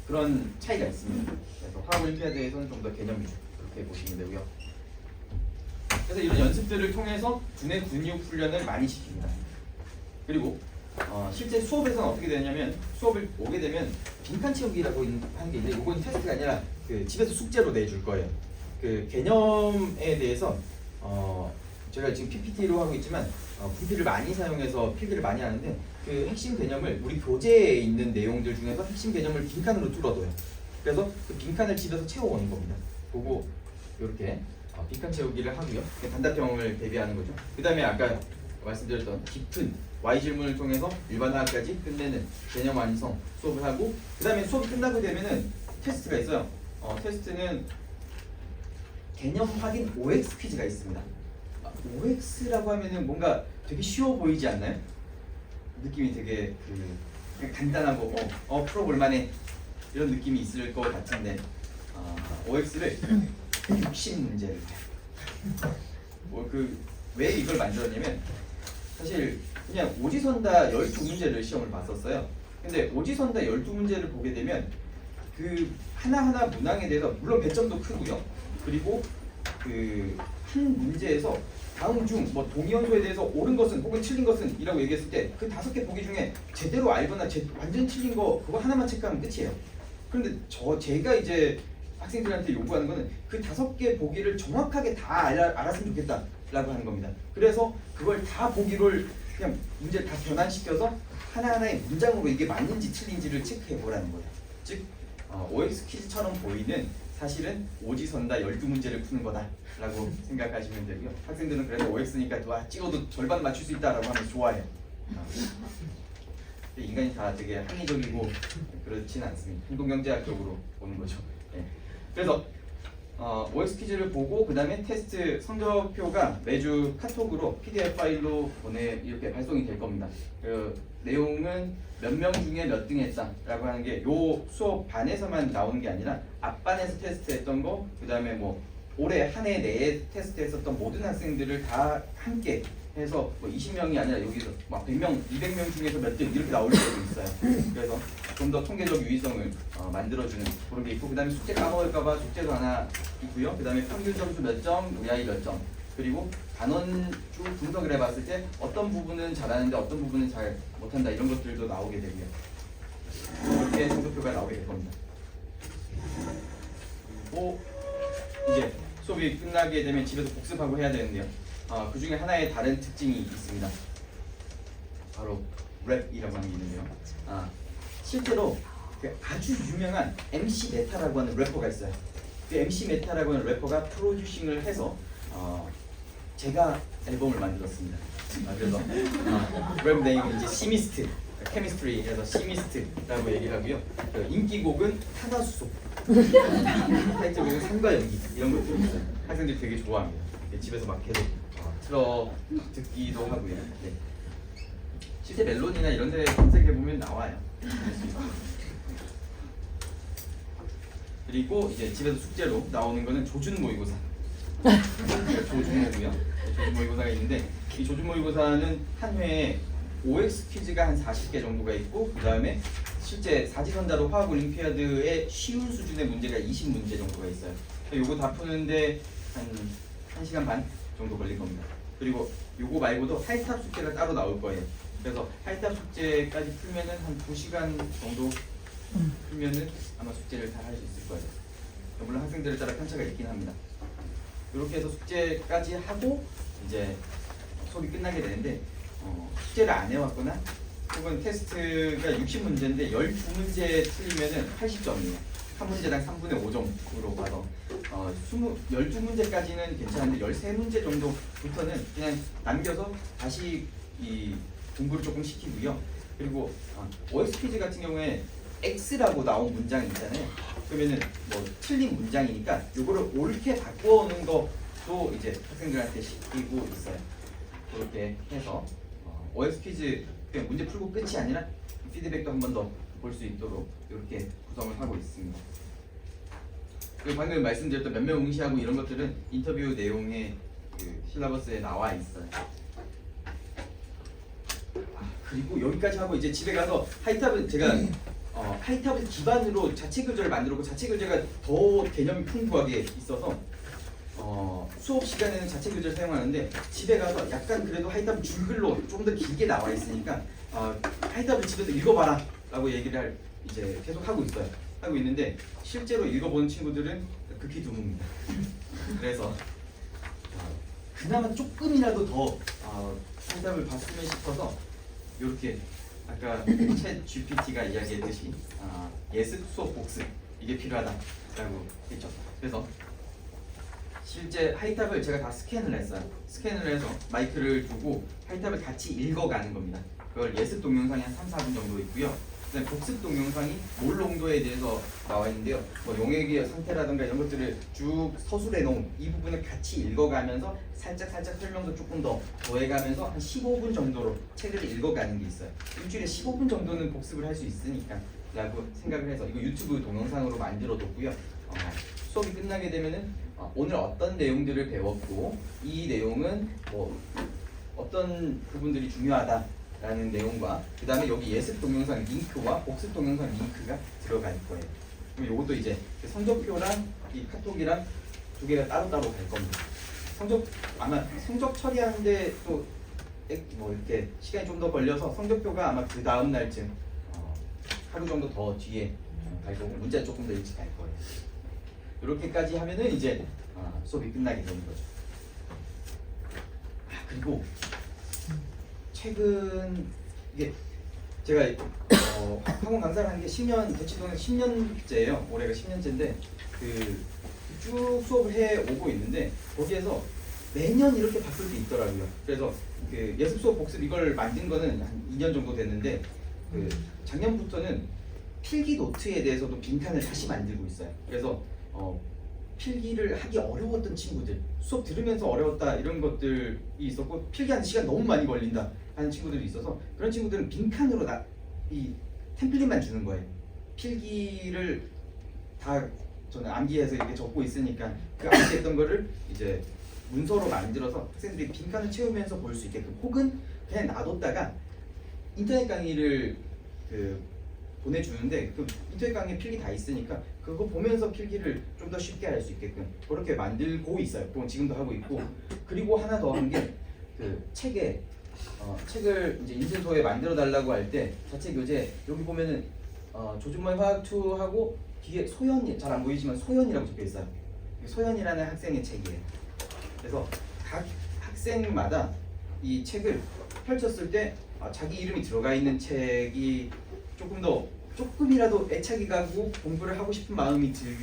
그런 차이가 있습니다. 그래서 화학 올림피아드에서는 좀 더 개념 위주 그렇게 보시면 되고요. 그래서 이런 연습들을 통해서 두뇌 근육 훈련을 많이 시킵니다. 그리고 실제 수업에서는 어떻게 되냐면 수업을 오게 되면 빈칸 채우기라고 하는 게 있는데 이건 테스트가 아니라 그 집에서 숙제로 내줄 거예요. 그 개념에 대해서 제가 지금 PPT로 하고 있지만 분필을 많이 사용해서 필기를 많이 하는데 그 핵심 개념을 우리 교재에 있는 내용들 중에서 핵심 개념을 빈칸으로 뚫어둬요. 그래서 그 빈칸을 집에서 채워오는 겁니다. 보고 이렇게 빈칸 채우기를 하고요. 단답형을 대비하는 거죠. 그 다음에 아까 말씀드렸던 깊은 Y 질문을 통해서 일반화까지 끝내는 개념 완성 수업을 하고 그 다음에 수업이 끝나고 되면은 테스트가 있어요. 테스트는 개념 확인 OX 퀴즈가 있습니다. OX라고 하면은 뭔가 되게 쉬워 보이지 않나요? 느낌이 되게 그냥 간단하고 풀어볼만해 이런 느낌이 있을 것 같은데 OX를 60문제를 왜 이걸 만들었냐면 사실 그냥 오지선다 12문제를 시험을 봤었어요. 근데 오지선다 12문제를 보게 되면 그 하나하나 문항에 대해서 물론 배점도 크고요. 그리고 그 한 문제에서 다음 중 뭐 동위원소에 대해서 옳은 것은 혹은 틀린 것은 이라고 얘기했을 때 그 5개 보기 중에 제대로 알거나 완전 틀린 거 그거 하나만 체크하면 끝이에요. 그런데 제가 이제 학생들한테 요구하는 거는 그 5개 보기를 정확하게 다 알았으면 좋겠다라고 하는 겁니다. 그래서 그걸 다 보기를 그냥 문제를 다 변환시켜서 하나하나의 문장으로 이게 맞는지 틀린지를 체크해 보라는 거예요. 즉 OX 퀴즈처럼 보이는 사실은 오지선다 12문제를 푸는 거다라고 생각하시면 되고요. 학생들은 그래서 OX니까 찍어도 절반 맞출 수 있다라고 하면 좋아해요. 인간이 다 되게 합리적이고 그렇지는 않습니다. 행동경제학적으로 보는 거죠. 네. 그래서 OX 퀴즈를 보고 그 다음에 테스트 성적표가 매주 카톡으로 PDF 파일로 이렇게 발송이 될 겁니다. 그 내용은 몇 명 중에 몇 등 했다라고 하는 게 요 수업 반에서만 나오는 게 아니라 앞반에서 테스트했던 거, 그 다음에 뭐 올해 한 해 내에 테스트했었던 모든 학생들을 다 함께 해서 뭐 20명이 아니라 여기서 막 100명, 200명 중에서 몇 등 이렇게 나올 때도 있어요. 그래서 좀 더 통계적 유의성을 만들어주는 그런 게 있고, 그 다음에 숙제 까먹을까봐 숙제도 하나 있고요. 그 다음에 평균 점수 몇 점, 의아이 몇 점, 그리고 단원주 분석을 해봤을 때 어떤 부분은 잘하는데 어떤 부분은 잘 못한다 이런 것들도 나오게 되고요. 이렇게 성적표가 나오게 될 겁니다. 그리고 이제 수업이 끝나게 되면 집에서 복습하고 해야 되는데요. 그 중에 하나의 다른 특징이 있습니다. 바로 랩이라고 하는 게 있는데요. 실제로 그 아주 유명한 MC 메타라고 하는 래퍼가 있어요. 그 MC 메타라고 하는 래퍼가 프로듀싱을 해서 제가 앨범을 만들었습니다. 그래서 랩 네임은 이제 시미스트, 케미스트리에서 시미스트라고 얘기를 하고요. 그 인기곡은 탄화수소, 타이틀곡은 산과 연기 이런 것들이 있어요. 학생들이 되게 좋아합니다. 집에서 막 계속 틀어 듣기도 하고요. 네. 실제 멜론이나 이런 데 검색해 보면 나와요. 그리고 이제 집에서 숙제로 나오는 거는 조준 모의고사. 조준 모의고사가 있는데 이 조준 모의고사는 한 회에 OX 퀴즈가 한 40개 정도가 있고, 그 다음에 실제 사지선다로 화학 올림피아드의 쉬운 수준의 문제가 20문제 정도가 있어요. 요거 다 푸는데 한 1시간 반 정도 걸릴 겁니다. 그리고 요거 말고도 하이탑 숙제가 따로 나올 거예요. 그래서 하이탑 숙제까지 풀면은 한 2시간 정도 풀면은 아마 숙제를 다 할 수 있을 거예요. 물론 학생들에 따라 편차가 있긴 합니다. 이렇게 해서 숙제까지 하고 이제 수업이 끝나게 되는데 숙제를 안 해왔거나 혹은 테스트가 60문제인데 12문제 틀리면은 80점이에요. 한 문제당 3분의 5점으로 봐서 12문제까지는 괜찮은데 13문제 정도부터는 그냥 남겨서 다시 이 공부를 조금 시키고요. 그리고 OX 퀴즈 같은 경우에 X라고 나온 문장이 있잖아요. 그러면은 뭐 틀린 문장이니까 요거를 옳게 바꿔오는 것도 이제 학생들한테 시키고 있어요. 그렇게 해서 OX 퀴즈 그냥 문제 풀고 끝이 아니라 피드백도 한 번 더 볼 수 있도록 이렇게 구성을 하고 있습니다. 그리고 방금 말씀드렸던 몇 명 응시하고 이런 것들은 인터뷰 내용에 그 실라버스에 나와 있어요. 그리고 여기까지 하고 이제 집에 가서 하이탑은 제가 하이탑을 기반으로 자체 교재를 만들었고 자체 교재가 더 개념이 풍부하게 있어서 수업 시간에는 자체 교재를 사용하는데 집에 가서 약간 그래도 하이탑 줄글로 좀 더 길게 나와 있으니까 하이탑을 집에서 읽어봐라 라고 얘기를 이제 계속 하고 있는데 실제로 읽어본 친구들은 극히 드뭅니다. 그래서 그나마 조금이라도 더 하이탑을 봤으면 싶어서 이렇게 아까 챗 GPT가 이야기했듯이 예습, 수업, 복습 이게 필요하다라고 했죠. 그래서 실제 하이탑을 제가 다 스캔을 했어요. 스캔을 해서 마이크를 두고 하이탑을 같이 읽어가는 겁니다. 그걸 예습 동영상이 한 3, 4분 정도 있고요. 그다음에 복습 동영상이 몰롱도에 대해서 나와 있는데요. 뭐 용액의 상태라든가 이런 것들을 쭉 서술해 놓은 이 부분을 같이 읽어가면서 살짝 설명도 조금 더 더해가면서 한 15분 정도로 책을 읽어가는 게 있어요. 일주일에 15분 정도는 복습을 할 수 있으니까 라고 생각을 해서 이거 유튜브 동영상으로 만들어 뒀고요. 수업이 끝나게 되면은 오늘 어떤 내용들을 배웠고 이 내용은 뭐 어떤 부분들이 중요하다라는 내용과 그 다음에 여기 예습 동영상 링크와 복습 동영상 링크가 들어갈 거예요. 그럼 이것도 이제 성적표랑 이 카톡이랑 두 개가 따로따로 갈 겁니다. 아마 성적 처리하는데 또 뭐 이렇게 시간이 좀 더 걸려서 성적표가 아마 그 다음 날쯤 하루 정도 더 뒤에 갈 거고 문자 조금 더 일찍 갈 거예요. 이렇게까지 하면은 이제 수업이 끝나게 되는 거죠. 그리고 최근 이게 제가 학원 강사를 하는 게 10년 대치동에 10년째예요. 올해가 10년째인데 쭉 수업을 해 오고 있는데 거기에서 매년 이렇게 바꿀 게 있더라고요. 그래서 그 예습 수업 복습 이걸 만든 거는 한 2년 정도 됐는데 작년부터는 필기 노트에 대해서도 빈칸을 다시 만들고 있어요. 그래서 필기를 하기 어려웠던 친구들, 수업 들으면서 어려웠다 이런 것들이 있었고 필기하는 시간 너무 많이 걸린다 하는 친구들이 있어서 그런 친구들은 빈칸으로 이 템플릿만 주는 거예요. 필기를 다 저는 암기해서 이렇게 적고 있으니까 그 암기했던 거를 이제 문서로 만들어서 학생들이 빈칸을 채우면서 볼 수 있게끔 혹은 그냥 놔뒀다가 인터넷 강의를 보내주는데 그 인터넷 강의 필기 다 있으니까 그거 보면서 필기를 좀 더 쉽게 할 수 있게끔 그렇게 만들고 있어요. 그건 지금도 하고 있고 그리고 하나 더 한 게 책에 책을 이제 인쇄소에 만들어 달라고 할 때 자체 교재 여기 보면은 조준모의 화학 2하고 뒤에 소연이 잘 안 보이지만 소연이라고 적혀 있어요. 소연이라는 학생의 책이에요. 그래서 각 학생마다 이 책을 펼쳤을 때 자기 이름이 들어가 있는 책이 조금이라도 애착이 가고 공부를 하고 싶은 마음이 들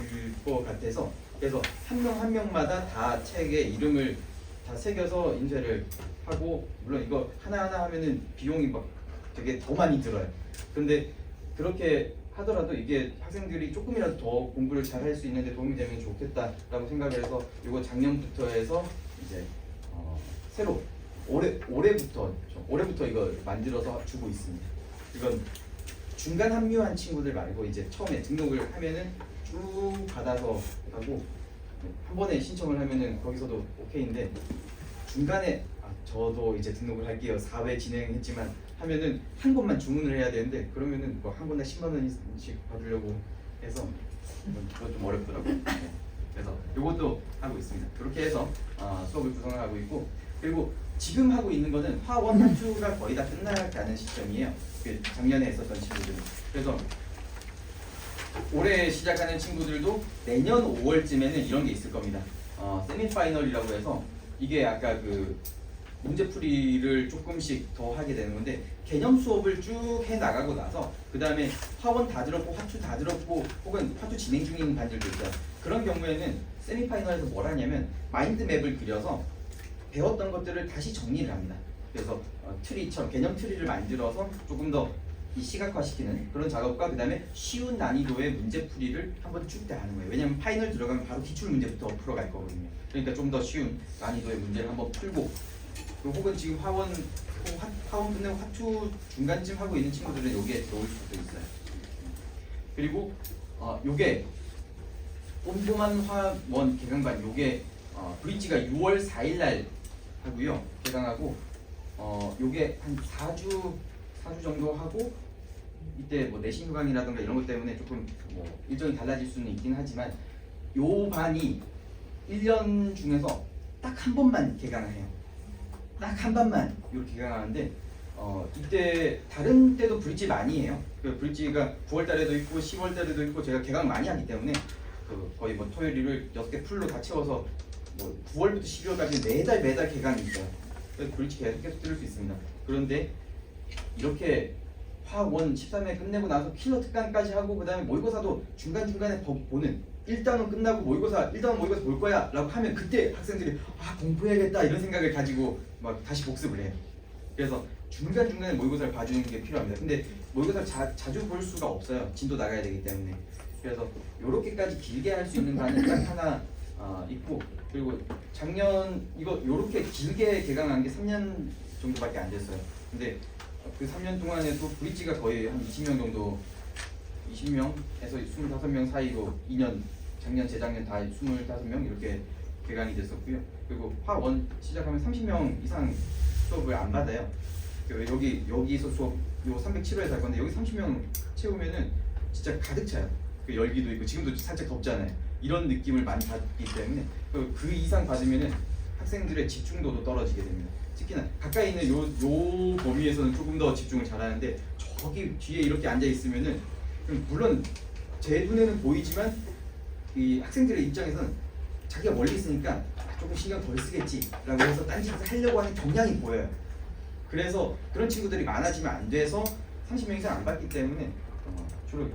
것 같아서 그래서 한 명 한 명마다 다 책에 이름을 다 새겨서 인쇄를 하고 물론 이거 하나하나 하면은 비용이 막 되게 더 많이 들어요. 근데 그렇게 하더라도 이게 학생들이 조금이라도 더 공부를 잘 할 수 있는데 도움이 되면 좋겠다라고 생각을 해서 이거 작년부터 해서 이제 새로 올해부터 이거 만들어서 주고 있습니다. 이건 중간 합류한 친구들 말고 이제 처음에 등록을 하면은 쭉 받아서 가고 한 번에 신청을 하면은 거기서도 오케이인데 중간에 저도 이제 등록을 할게요. 4회 진행했지만 하면은 한 권만 주문을 해야 되는데 그러면은 뭐 한 권에 10만 원씩 받으려고 해서 그거 좀 어렵더라고요. 네. 그래서 이것도 하고 있습니다. 그렇게 해서 수업을 구성을 하고 있고, 그리고 지금 하고 있는 거는 화원 화투가 거의 다 끝나가는 시점이에요. 그 작년에 했었던 친구들은. 그래서 올해 시작하는 친구들도 내년 5월쯤에는 이런 게 있을 겁니다. 세미파이널이라고 해서 이게 아까 그 문제풀이를 조금씩 더 하게 되는 건데, 개념 수업을 쭉 해 나가고 나서 그 다음에 화원 다 들었고 화투 다 들었고 혹은 화투 진행 중인 반들도 있어요. 그런 경우에는 세미파이널에서 뭘 하냐면 마인드맵을 그려서 배웠던 것들을 다시 정리를 합니다. 그래서 트리처럼 개념 트리를 만들어서 조금 더 이 시각화시키는 그런 작업과 그 다음에 쉬운 난이도의 문제풀이를 한번 쭉 다 하는 거예요. 왜냐하면 파이널 들어가면 바로 기출 문제부터 풀어갈 거거든요. 그러니까 좀 더 쉬운 난이도의 문제를 한번 풀고, 혹은 지금 화원 끝내고 화투 중간쯤 하고 있는 친구들은 여기에 들어올 수도 있어요. 그리고 요게 꼼꼼한 화원 개강반, 요게 브릿지가 6월 4일날 하고요. 개강하고 요게 한 4주 정도 하고, 이때 뭐 내신 휴강이라든가 이런 것 때문에 조금 뭐 일정이 달라질 수는 있긴 하지만, 요 반이 1년 중에서 딱 한 번만 개강을 해요. 딱 한 번만 이렇게 개강하는데, 이때 다른 때도 브릿지 많이 해요. 그 브릿지가 9월 달에도 있고 10월 달에도 있고, 제가 개강 많이 하기 때문에 거의 뭐 토요일 일요일 6개 풀로 다 채워서 뭐 9월부터 12월까지 매달 개강이 있어요. 그래서 브릿지 계속 들을 수 있습니다. 그런데 이렇게 화원 13회 끝내고 나서 킬러 특강까지 하고, 그 다음에 모의고사도 중간중간에 보는, 1단원 끝나고 모의고사 1단원 모의고사 볼 거야 라고 하면 그때 학생들이 공부해야겠다 이런 생각을 가지고 막 다시 복습을 해요. 그래서 중간중간에 모의고사를 봐주는 게 필요합니다. 근데 모의고사를 자주 볼 수가 없어요. 진도 나가야 되기 때문에. 그래서 요렇게까지 길게 할 수 있는 반은 딱 하나 있고, 그리고 작년 이거 요렇게 길게 개강한 게 3년 정도밖에 안 됐어요. 근데 그 3년 동안에도 브릿지가 거의 한 20명 정도, 20명에서 25명 사이로 2년, 작년, 재작년 다 25명 이렇게 개강이 됐었고요. 그리고 화원 시작하면 30명 이상 수업을 안 받아요. 여기서 수업 요 307호에서 할 건데, 여기 30명 채우면은 진짜 가득 차요. 그 열기도 있고, 지금도 살짝 덥잖아요. 이런 느낌을 많이 받기 때문에 그 이상 받으면은 학생들의 집중도도 떨어지게 됩니다. 특히나 가까이 있는 요 범위에서는 조금 더 집중을 잘하는데, 저기 뒤에 이렇게 앉아 있으면은, 물론 제 눈에는 보이지만 이 학생들의 입장에서는 자기가 멀리 있으니까 조금 신경 덜 쓰겠지라고 해서 딴짓을 하려고 하는 경향이 보여요. 그래서 그런 친구들이 많아지면 안 돼서 30명 이상 안 받기 때문에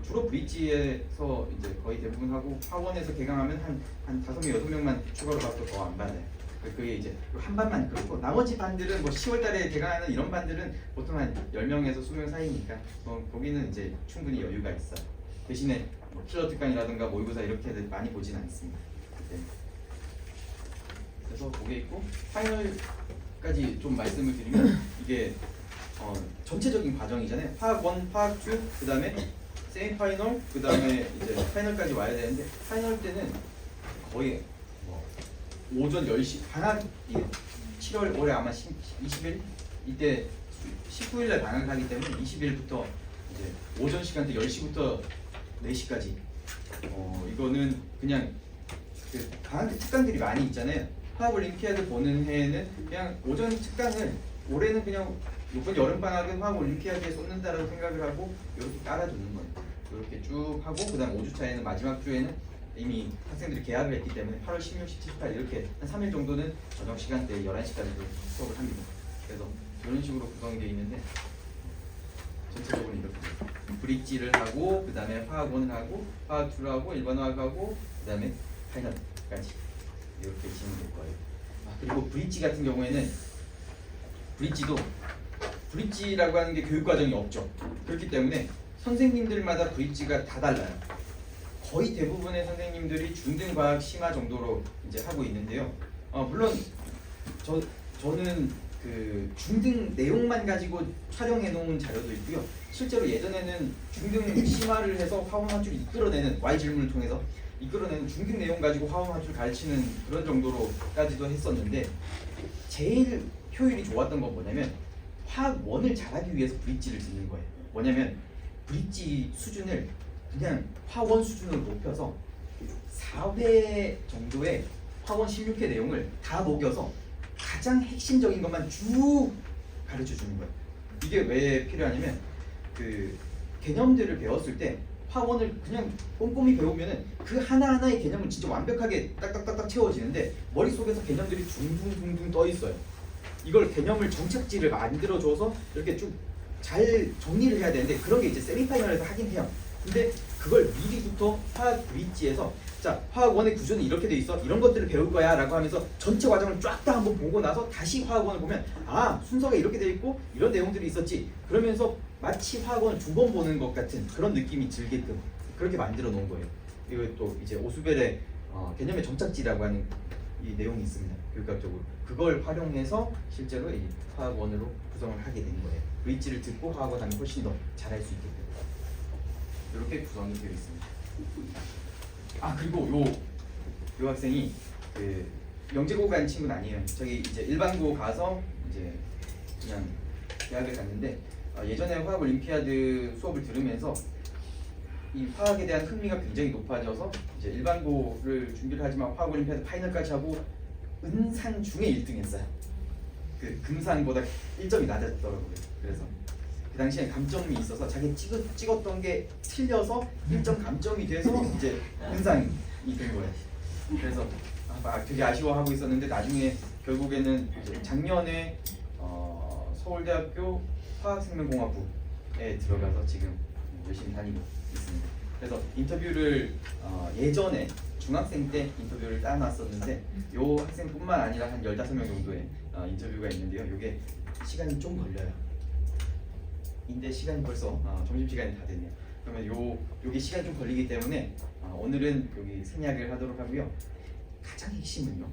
주로 브릿지에서 이제 거의 대부분 하고, 화원에서 개강하면 한 5명, 6명만 추가로 받고 더 안 받아요. 그게 이제 한 반만 그렇고, 나머지 반들은 뭐 10월 달에 개강하는 이런 반들은 보통 한 10명에서 20명 사이니까 거기는 이제 충분히 여유가 있어요. 대신에 뭐 킬러 특강이라든가 모의고사 이렇게 많이 보진 않습니다. 네. 그래서 그게 있고, 파이널까지 좀 말씀을 드리면, 이게 전체적인 과정이잖아요. 파악 1, 파악 2, 그 다음에 세미 파이널, 그 다음에 이제 파이널까지 와야 되는데, 파이널 때는 거의 오전 10시, 방학이 7월 올해 아마 20일 이때 19일날 방학하기 때문에 20일부터 이제 오전 시간대 10시부터 4시까지 이거는 그냥 그 방학 때 특강들이 많이 있잖아요. 화학 올림피아드 보는 해에는 그냥 오전 특강을, 올해는 그냥 이번 여름 방학은 화학 올림피아드에 쏟는다라고 생각을 하고 이렇게 깔아두는 거예요. 이렇게 쭉 하고, 그다음 5주차에는 마지막 주에는 이미 학생들이 계약을 했기 때문에 8월 16, 17, 18 이렇게 한 3일 정도는 저녁 시간대 11시까지도 수업을 합니다. 그래서 이런 식으로 구성이 되어 있는데, 전체적으로 이렇게 브릿지를 하고, 그 다음에 화학 1을 하고, 화학 2를 하고, 일반 화학하고, 그 다음에 파이널까지 이렇게 진행될 거예요. 그리고 브릿지 같은 경우에는 브릿지라고 하는 게 교육 과정이 없죠. 그렇기 때문에 선생님들마다 브릿지가 다 달라요. 거의 대부분의 선생님들이 중등 과학 심화 정도로 이제 하고 있는데요. 물론 저는 그 중등 내용만 가지고 촬영해 놓은 자료도 있고요. 실제로 예전에는 중등 심화를 해서 화원 화투를 이끌어내는, Y 질문을 통해서 이끌어내는 중등 내용 가지고 화원 화투를 가르치는 그런 정도로까지도 했었는데, 제일 효율이 좋았던 건 뭐냐면 화학 1을 잘하기 위해서 브릿지를 듣는 거예요. 뭐냐면 브릿지 수준을 그냥 화원 수준으로 높여서 4회 정도의 화원 16회 내용을 다 녹여서 가장 핵심적인 것만 쭉 가르쳐 주는 거예요. 이게 왜 필요하냐면 그 개념들을 배웠을 때 화원을 그냥 꼼꼼히 배우면은 그 하나하나의 개념은 진짜 완벽하게 딱딱딱딱 채워지는데 머릿속에서 개념들이 둥둥둥둥 떠 있어요. 이걸 개념을 정착지를 만들어 줘서 이렇게 쭉 잘 정리를 해야 되는데 그런 게 이제 세미파이널에서 하긴 해요. 근데 그걸 미리부터 화학 브릿지에서 자, 화학원의 구조는 이렇게 돼 있어. 이런 것들을 배울 거야 라고 하면서 전체 과정을 쫙 다 한번 보고 나서 다시 화학원을 보면 아, 순서가 이렇게 돼 있고 이런 내용들이 있었지. 그러면서 마치 화학원을 두 번 보는 것 같은 그런 느낌이 들게끔 그렇게 만들어 놓은 거예요. 이거 또 이제 오수벨의 개념의 정착지라고 하는 이 내용이 있습니다. 교육학적으로 그걸 활용해서 실제로 이 화학원으로 구성을 하게 된 거예요. 브릿지를 듣고 화학원 하면 훨씬 더 잘할 수 있게끔 이렇게 구성이 되어 있습니다. 아, 그리고 요 학생이 그 영재고 간 친구는 아니에요. 저기 이제 일반고 가서 이제 그냥 대학을 갔는데 예전에 화학 올림피아드 수업을 들으면서 이 화학에 대한 흥미가 굉장히 높아져서 이제 일반고를 준비를 하지만 화학 올림피아드 파이널까지 하고 은상 중에 1등 했어요. 그 금상보다 1점이 낮았더라고요. 그래서 그 당시에 감점이 있어서 자기 찍었던 게 틀려서 1점 감점이 돼서 이제 은상이 된 거예요. 그래서 되게 아쉬워하고 있었는데 나중에 결국에는 이제 작년에 서울대학교 화학생명공학부에 들어가서 지금 열심히 다니고 있습니다. 그래서 인터뷰를 예전에 중학생 때 인터뷰를 따놨었는데 요 학생뿐만 아니라 한 15명 정도의 인터뷰가 있는데요. 요게 시간이 좀 걸려요. 인데 시간이 벌써 점심시간이 다 됐네요. 그러면 요게 시간이 좀 걸리기 때문에 오늘은 여기 생략을 하도록 하고요. 가장 핵심은요.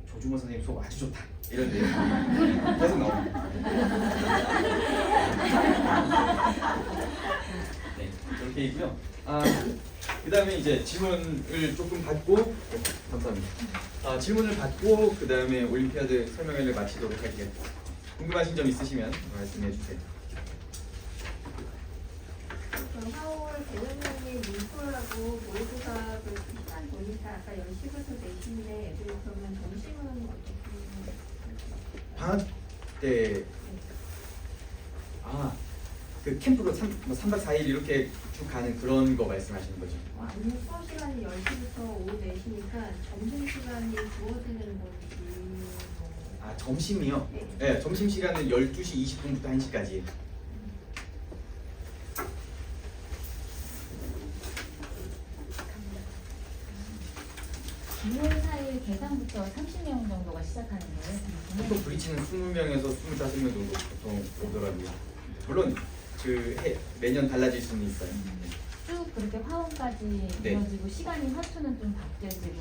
조중호 선생님 수업 아주 좋다 이런 내용 계속 나옵니다. 네, 이렇게 있고요. 그 다음에 이제 질문을 조금 받고 감사합니다. 질문을 받고 그 다음에 올림피아드 설명회를 마치도록 할게요. 궁금하신 점 있으시면 말씀해 주세요. 화월 개념형의 민소라고 모의고사 그 시간 보니까 아까 10시부터 4시인데 애들이 그러면 점심은 어떻게? 방학 때 그 캠프로 3박 4일 이렇게 쭉 가는 그런 거 말씀하시는 거죠? 아니면 수업 시간이 10시부터 오후 4시니까 점심 시간이 주어지는 건지 점심이요? 네. 네, 점심 시간은 12시 20분부터 1시까지예요. 금요일, 화요일 개강부터 30명 정도가 시작하는 거예요? 보통 브리치는 20명에서 25명 정도 보통 오더라고요. 물론 매년 달라질 수는 있어요. 쭉 그렇게 화원까지 네. 이어지고 시간이 화투는 좀 바뀌어지고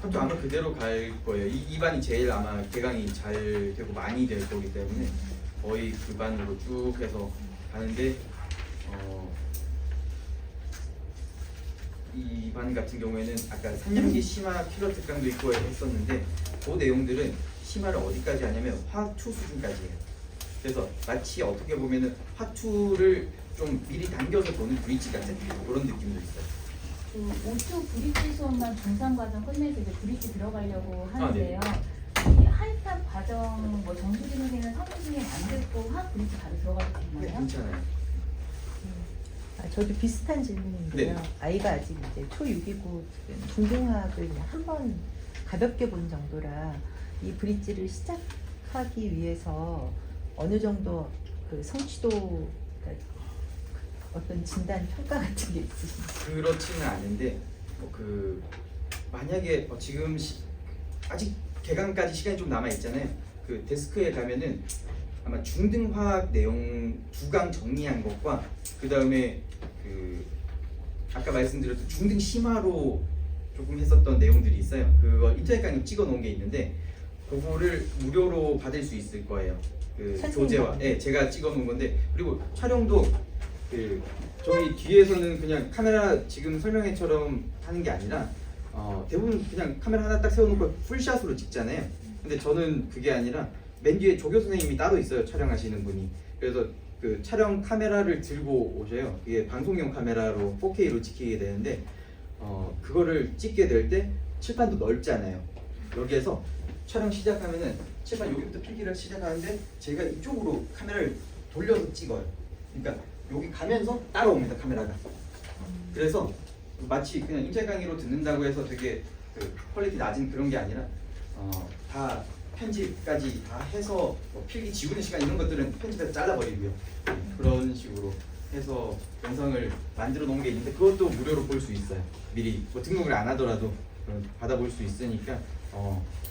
그것도 아마 그대로 갈 거예요. 이 반이 제일 아마 개강이 잘 되고 많이 될 거기 때문에 거의 그 반으로 쭉 해서 가는데 이 반 같은 경우에는 아까 3년기 심화 필요 특강도 있고 했었는데 그 내용들은 심화를 어디까지 하냐면 화투 수준까지예요. 그래서 마치 어떻게 보면은 화투를 좀 미리 당겨서 보는 브릿지 같은 그런 느낌도 있어요. 그 5초 브릿지 수업만 중상과정 끝내서 이제 브릿지 들어가려고 하는데요. 이 하이탑 과정 뭐 정수기능에는 성수기능 안 듣고 화학 브릿지 바로 들어가도 네, 되나요? 괜찮아요. 저도 비슷한 질문인데요. 네. 아이가 아직 이제 초6이고 중등화학을 그냥 한번 가볍게 본 정도라 이 브릿지를 시작하기 위해서 어느 정도 그 성취도 그러니까 어떤 진단 평가 같은 게 있으신가요? 그렇지는 않은데 만약에 지금 아직 개강까지 시간이 좀 남아 있잖아요. 그 데스크에 가면은 아마 중등 화학 내용 2강 정리한 것과 그 다음에 아까 말씀드렸던 중등 심화로 조금 했었던 내용들이 있어요. 그거 인터넷 강의 찍어 놓은 게 있는데 그거를 무료로 받을 수 있을 거예요. 그 교재와 제가 찍어 놓은 건데 그리고 촬영도 저희 뒤에서는 그냥 카메라 지금 설명회처럼 하는 게 아니라 대부분 그냥 카메라 하나 딱 세워놓고 풀샷으로 찍잖아요. 근데 저는 그게 아니라 맨 뒤에 조교 선생님이 따로 있어요. 촬영하시는 분이. 그래서 그 촬영 카메라를 들고 오셔요. 이게 방송용 카메라로 4K로 찍히게 되는데 그거를 찍게 될 때 칠판도 넓잖아요. 여기에서 촬영 시작하면은 칠판 여기부터 필기를 시작하는데 제가 이쪽으로 카메라를 돌려서 찍어요. 그러니까 여기 가면서 따라옵니다, 카메라가. 그래서 마치 그냥 인체 강의로 듣는다고 해서 되게 그 퀄리티 낮은 그런 게 아니라 다 편집까지 다 해서 뭐 필기 지우는 시간 이런 것들은 편집해서 잘라버리고요. 그런 식으로 해서 영상을 만들어 놓은 게 있는데 그것도 무료로 볼 수 있어요. 미리 뭐 등록을 안 하더라도 받아볼 수 있으니까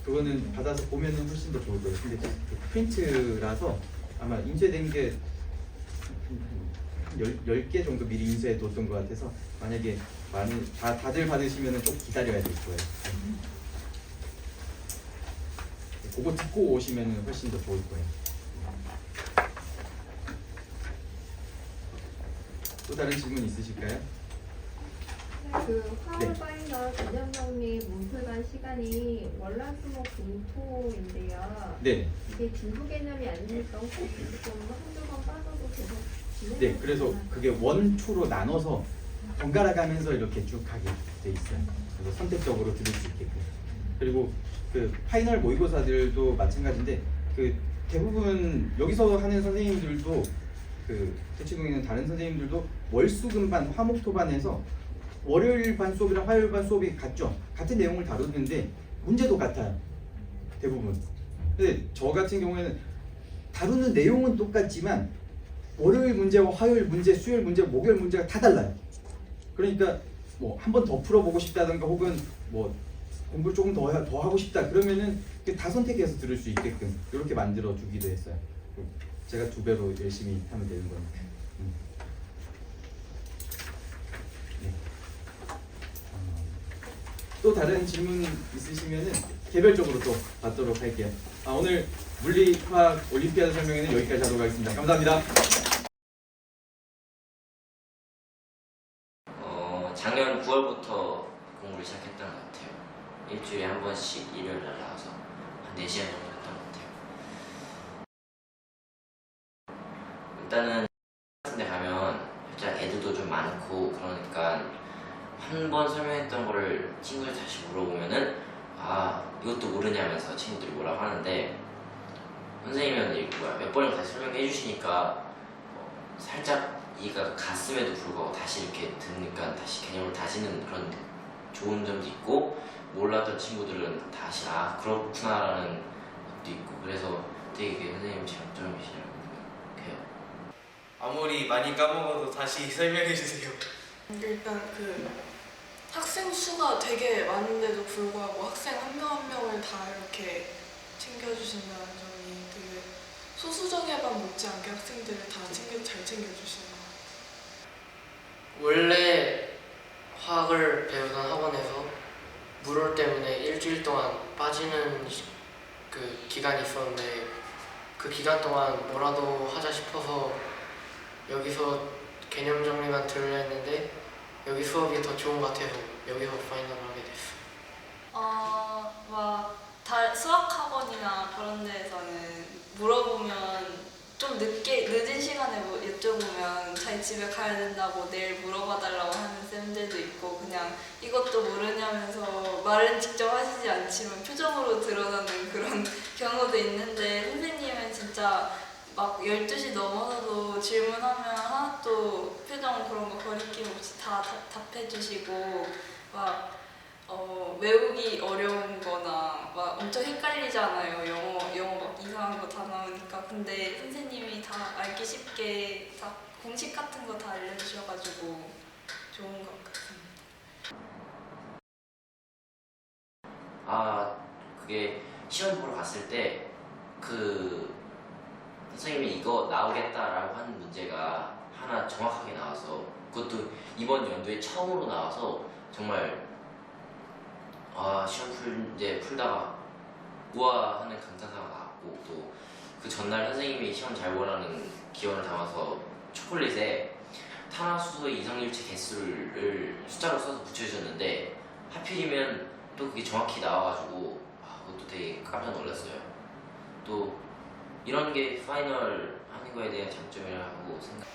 그거는 받아서 보면은 훨씬 더 좋을 거예요. 근데 그 프린트라서 아마 인쇄된 게 10개 정도 미리 인쇄해 뒀던 것 같아서 만약에 다들 받으시면은 좀 기다려야 될 거예요. 그거 듣고 오시면은 훨씬 더 좋을 거예요. 또 다른 질문 있으실까요? 그 화울 파이널 개념정리 문풀관 시간이 월화수목 금토인데요. 네. 이게 중부 개념이 아니니까 혹시 좀 한두 번 빠져도 계속 네, 그래서 그게 원투로 나눠서 번갈아 가면서 이렇게 쭉 가게 돼 있어요. 그래서 선택적으로 들을 수 있게끔. 그리고 그 파이널 모의고사들도 마찬가지인데 그 대부분 여기서 하는 선생님들도 그 대치동에 있는 다른 선생님들도 월수금반 화목토반에서 월요일 반 수업이랑 화요일 반 수업이 같죠. 같은 내용을 다루는데 문제도 같아요. 대부분. 근데 저 같은 경우에는 다루는 내용은 똑같지만 월요일 문제와 화요일 문제, 수요일 문제, 목요일 문제가 다 달라요. 그러니까 뭐 한 번 더 풀어보고 싶다든가 혹은 뭐 공부를 조금 더 하고 싶다 그러면은 다 선택해서 들을 수 있게끔 이렇게 만들어 주기도 했어요. 제가 2배로 열심히 하면 되는 거니까. 네. 또 다른 질문 있으시면은 개별적으로 또 받도록 할게요. 오늘 물리화학 올림피아드 설명회는 여기까지 하도록 하겠습니다. 감사합니다. 작년 9월부터 공부를 시작했던 것 같아요. 일주일에 한 번씩 일요일 날 나와서 한 4시간 정도 했던 것 같아요. 일단은 같은 데 가면 일단 애들도 좀 많고 그러니까 한 번 설명했던 거를 친구들 다시 물어보면은 이것도 모르냐면서 친구들이 뭐라고 하는데 선생님은 몇 번을 다시 설명해 주시니까 살짝 이해가 갔음에도 불구하고 다시 이렇게 듣니까 다시 개념을 다지는 그런 좋은 점도 있고 몰랐던 친구들은 다시 그렇구나 라는 것도 있고 그래서 되게 그게 선생님 장점이시라고 생각해요. 아무리 많이 까먹어도 다시 설명해 주세요. 일단 그 학생 수가 되게 많은데도 불구하고 학생 한 명 한 명을 다 이렇게 챙겨주신다는 점이 되게 소수정예 반 못지않게 학생들을 다 잘 챙겨주시는 것 같아요. 원래 화학을 배우던 학원에서 물올 때문에 일주일 동안 빠지는 그 기간이 있었는데 그 기간 동안 뭐라도 하자 싶어서 여기서 개념 정리만 들으려 했는데 여기 수업이 더 좋은 것 같아서 여기서 파이널을 하게 됐어요. 수학학원이나 그런 데에서는 물어보면 좀 늦은 시간에 여쭤보면 자기 집에 가야 된다고 내일 물어봐달라고 하는 쌤들도 있고 그냥 이것도 모르냐면서 말은 직접 하시지 않지만 표정으로 드러나는 그런 경우도 있는데 선생님은 진짜 막 12시 넘어서도 질문하면 하나도 표정 그런 거 거리낌 없이 다 답해주시고 막 외우기 어려운 거나 막 엄청 헷갈리잖아요. 영어 막 이상한 거 다 나오니까. 근데 선생님이 다 알기 쉽게 다 공식 같은 거 다 알려주셔가지고 좋은 것 같습니다. 그게 시험 보러 갔을 때 그 선생님이 이거 나오겠다라고 하는 문제가 하나 정확하게 나와서 그것도 이번 연도에 처음으로 나와서 정말 시험 풀다가 우와 하는 감탄사가 나왔고 또 그 전날 선생님이 시험 잘 보라는 기원을 담아서 초콜릿에 탄화수소 이성일체 개수를 숫자로 써서 붙여주셨는데 하필이면 또 그게 정확히 나와가지고 그것도 되게 깜짝 놀랐어요. 또 이런 게 파이널 하는 거에 대한 장점이라고 생각.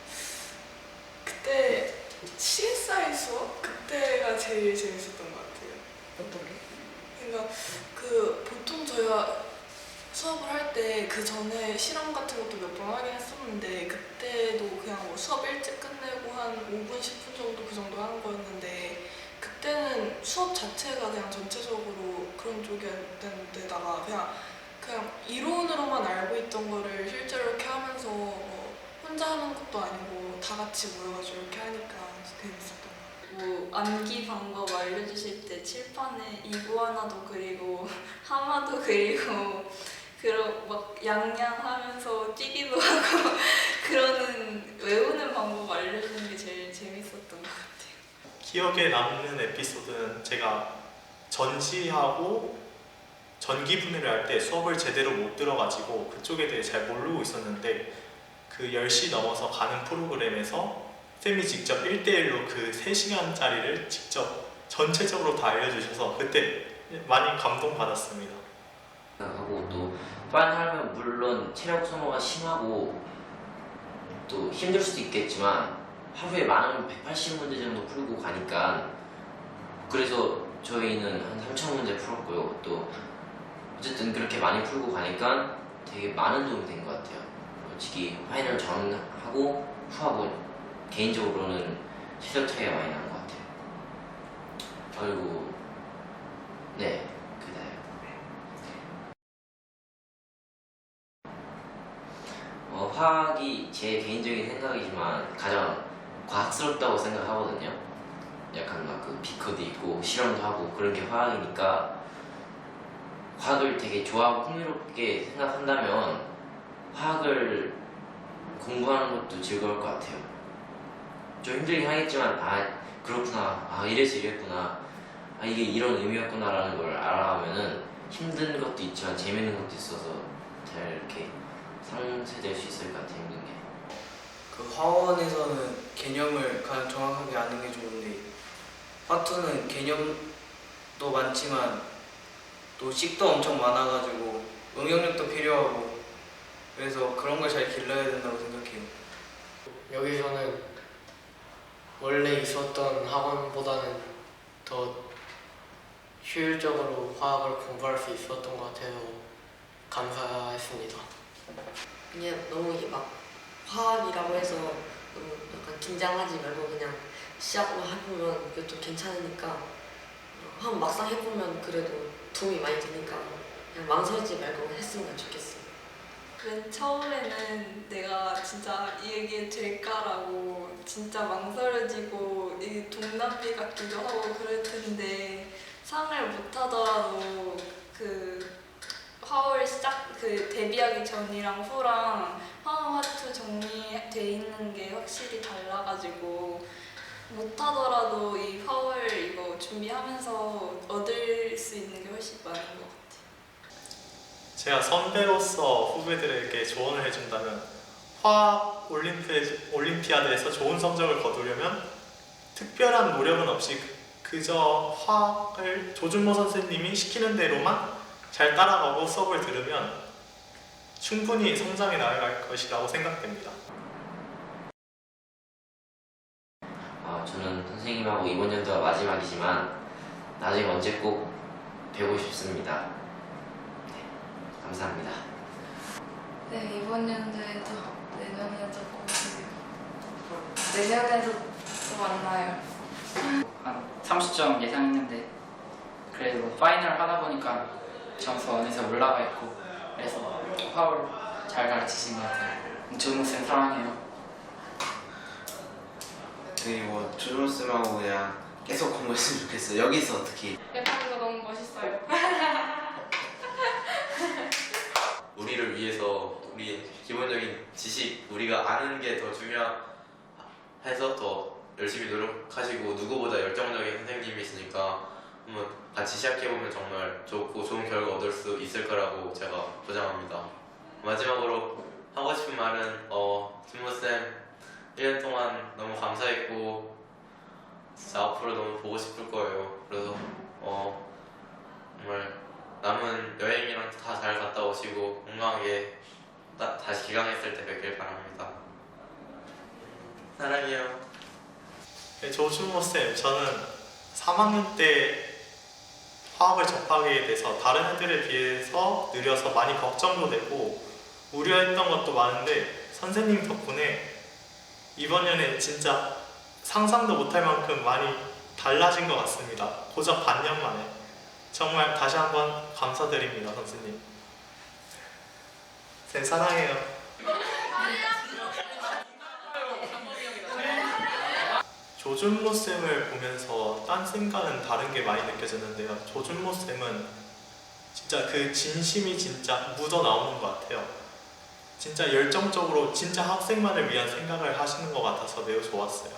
그때 CSI 수업? 그때가 제일 재밌었던 것 같아요. 어떤 게? 그러니까 그 보통 저희가 수업을 할 때 그 전에 실험 같은 것도 몇 번 하긴 했었는데 그때도 그냥 뭐 수업 일찍 끝내고 한 5분, 10분 정도 그 정도 하는 거였는데 그때는 수업 자체가 그냥 전체적으로 그런 쪽이었는데다가 그냥 이론으로만 알고 있던 거를 실제로 이렇게 하면서 뭐 혼자 하는 것도 아니고 다 같이 모여가지고 이렇게 하니까 재밌었던 것 같아요. 뭐 암기 방법 알려주실 때 칠판에 이구아나도 그리고 하마도 그리고 그런 막 양양하면서 뛰기도 하고 그러는 외우는 방법 알려주는 게 제일 재밌었던 것 같아요. 기억에 남는 에피소드는 제가 전시하고 전기 분해를 할 때 수업을 제대로 못 들어가지고 그쪽에 대해 잘 모르고 있었는데 그 10시 넘어서 가는 프로그램에서 쌤이 직접 1대1로 그 3시간짜리를 직접 전체적으로 다 알려주셔서 그때 많이 감동받았습니다. 하고 또 파이널 하면 물론 체력 소모가 심하고 또 힘들 수도 있겠지만 하루에 많으면 180문제 정도 풀고 가니까 그래서 저희는 한 3,000문제 풀었고요. 또 어쨌든 그렇게 많이 풀고 가니까 되게 많은 도움이 된 것 같아요. 솔직히 파이널 전하고 후하고 개인적으로는 실력 차이가 많이 나는 것 같아요. 그리고 네, 그다요. 화학이 제 개인적인 생각이지만 가장 과학스럽다고 생각하거든요. 약간 막 그 비커도 있고 실험도 하고 그런 게 화학이니까 화학을 되게 좋아하고 흥미롭게 생각한다면 화학을 공부하는 것도 즐거울 것 같아요. 좀 힘들긴 하겠지만 그렇구나, 이래서 이랬구나, 이게 이런 의미였구나 라는 걸 알아가면은 힘든 것도 있지만 재밌는 것도 있어서 잘 이렇게 상쇄될 수 있을 것 같아요. 힘든 게. 그 화원에서는 개념을 가장 정확하게 아는 게 좋은데 화투는 개념도 많지만 또 식도 엄청 많아가지고 응용력도 필요하고 그래서 그런 걸 잘 길러야 된다고 생각해요. 여기서는 원래 있었던 학원보다는 더 효율적으로 화학을 공부할 수 있었던 것 같아서 감사했습니다. 그냥 너무 이게 막 화학이라고 해서 너무 약간 긴장하지 말고 그냥 시작만 해보면 그것도 괜찮으니까 한번 막상 해보면 그래도 도움이 많이 되니까 그냥 망설이지 말고 했으면 좋겠어요. 맨 처음에는 내가 진짜 이게 될까라고 진짜 망설여지고 이 동남비 같기도 하고 그럴 텐데 상을 못 하더라도 그 화월 그 데뷔하기 전이랑 후랑 화투 정리돼 있는 게 확실히 달라가지고 못 하더라도 이 화월 이거 준비하면서 얻을 수 있는 게 훨씬 많은 것 같아요. 제가 선배로서 후배들에게 조언을 해준다면 화학 올림피아드에서 좋은 성적을 거두려면 특별한 노력은 없이 그저 화학을 조준모 선생님이 시키는 대로만 잘 따라가고 수업을 들으면 충분히 성장해 나아갈 것이라고 생각됩니다. 저는 선생님하고 이번 연도가 마지막이지만 나중에 언제 꼭 뵈고 싶습니다. 네, 감사합니다. 네, 이번 연도에도 내년에도 꼭 내년에도 또 만나요. 한 30점 예상했는데 그래도 파이널 하다 보니까 점수 어느새 올라가 있고 그래서 화울 잘 가르치신 것 같아요. 조준쌤 사랑해요. 뭐 조준쌤하고 그냥 계속 공부했으면 좋겠어요. 여기서 특히 예쁘고 너무 멋있어요. 우리를 위해서 우리 기본적인 지식 우리가 아는 게 더 중요해서 더 열심히 노력하시고 누구보다 열정적인 선생님이시니까 한번 같이 시작해보면 정말 좋고 좋은 결과 얻을 수 있을 거라고 제가 보장합니다. 마지막으로 하고 싶은 말은 준모쌤 1년 동안 너무 감사했고 진짜 앞으로 너무 보고 싶을 거예요. 그래서 정말 남은 여행이랑 다 잘 갔다 오시고 건강하게 다시 기강했을 때 뵙길 바랍니다. 사랑해요. 네, 조준모 쌤, 저는 3학년 때 화학을 접하게 돼서 다른 애들에 비해서 느려서 많이 걱정도 되고 우려했던 것도 많은데 선생님 덕분에 이번 년에 진짜 상상도 못할 만큼 많이 달라진 것 같습니다. 고작 반년 만에. 정말 다시 한번 감사드립니다, 선생님. 쌤 사랑해요. 조준모 쌤을 보면서 딴 쌤과는 다른 게 많이 느껴졌는데요. 조준모 쌤은 진짜 그 진심이 진짜 묻어 나오는 것 같아요. 진짜 열정적으로 진짜 학생만을 위한 생각을 하시는 것 같아서 매우 좋았어요.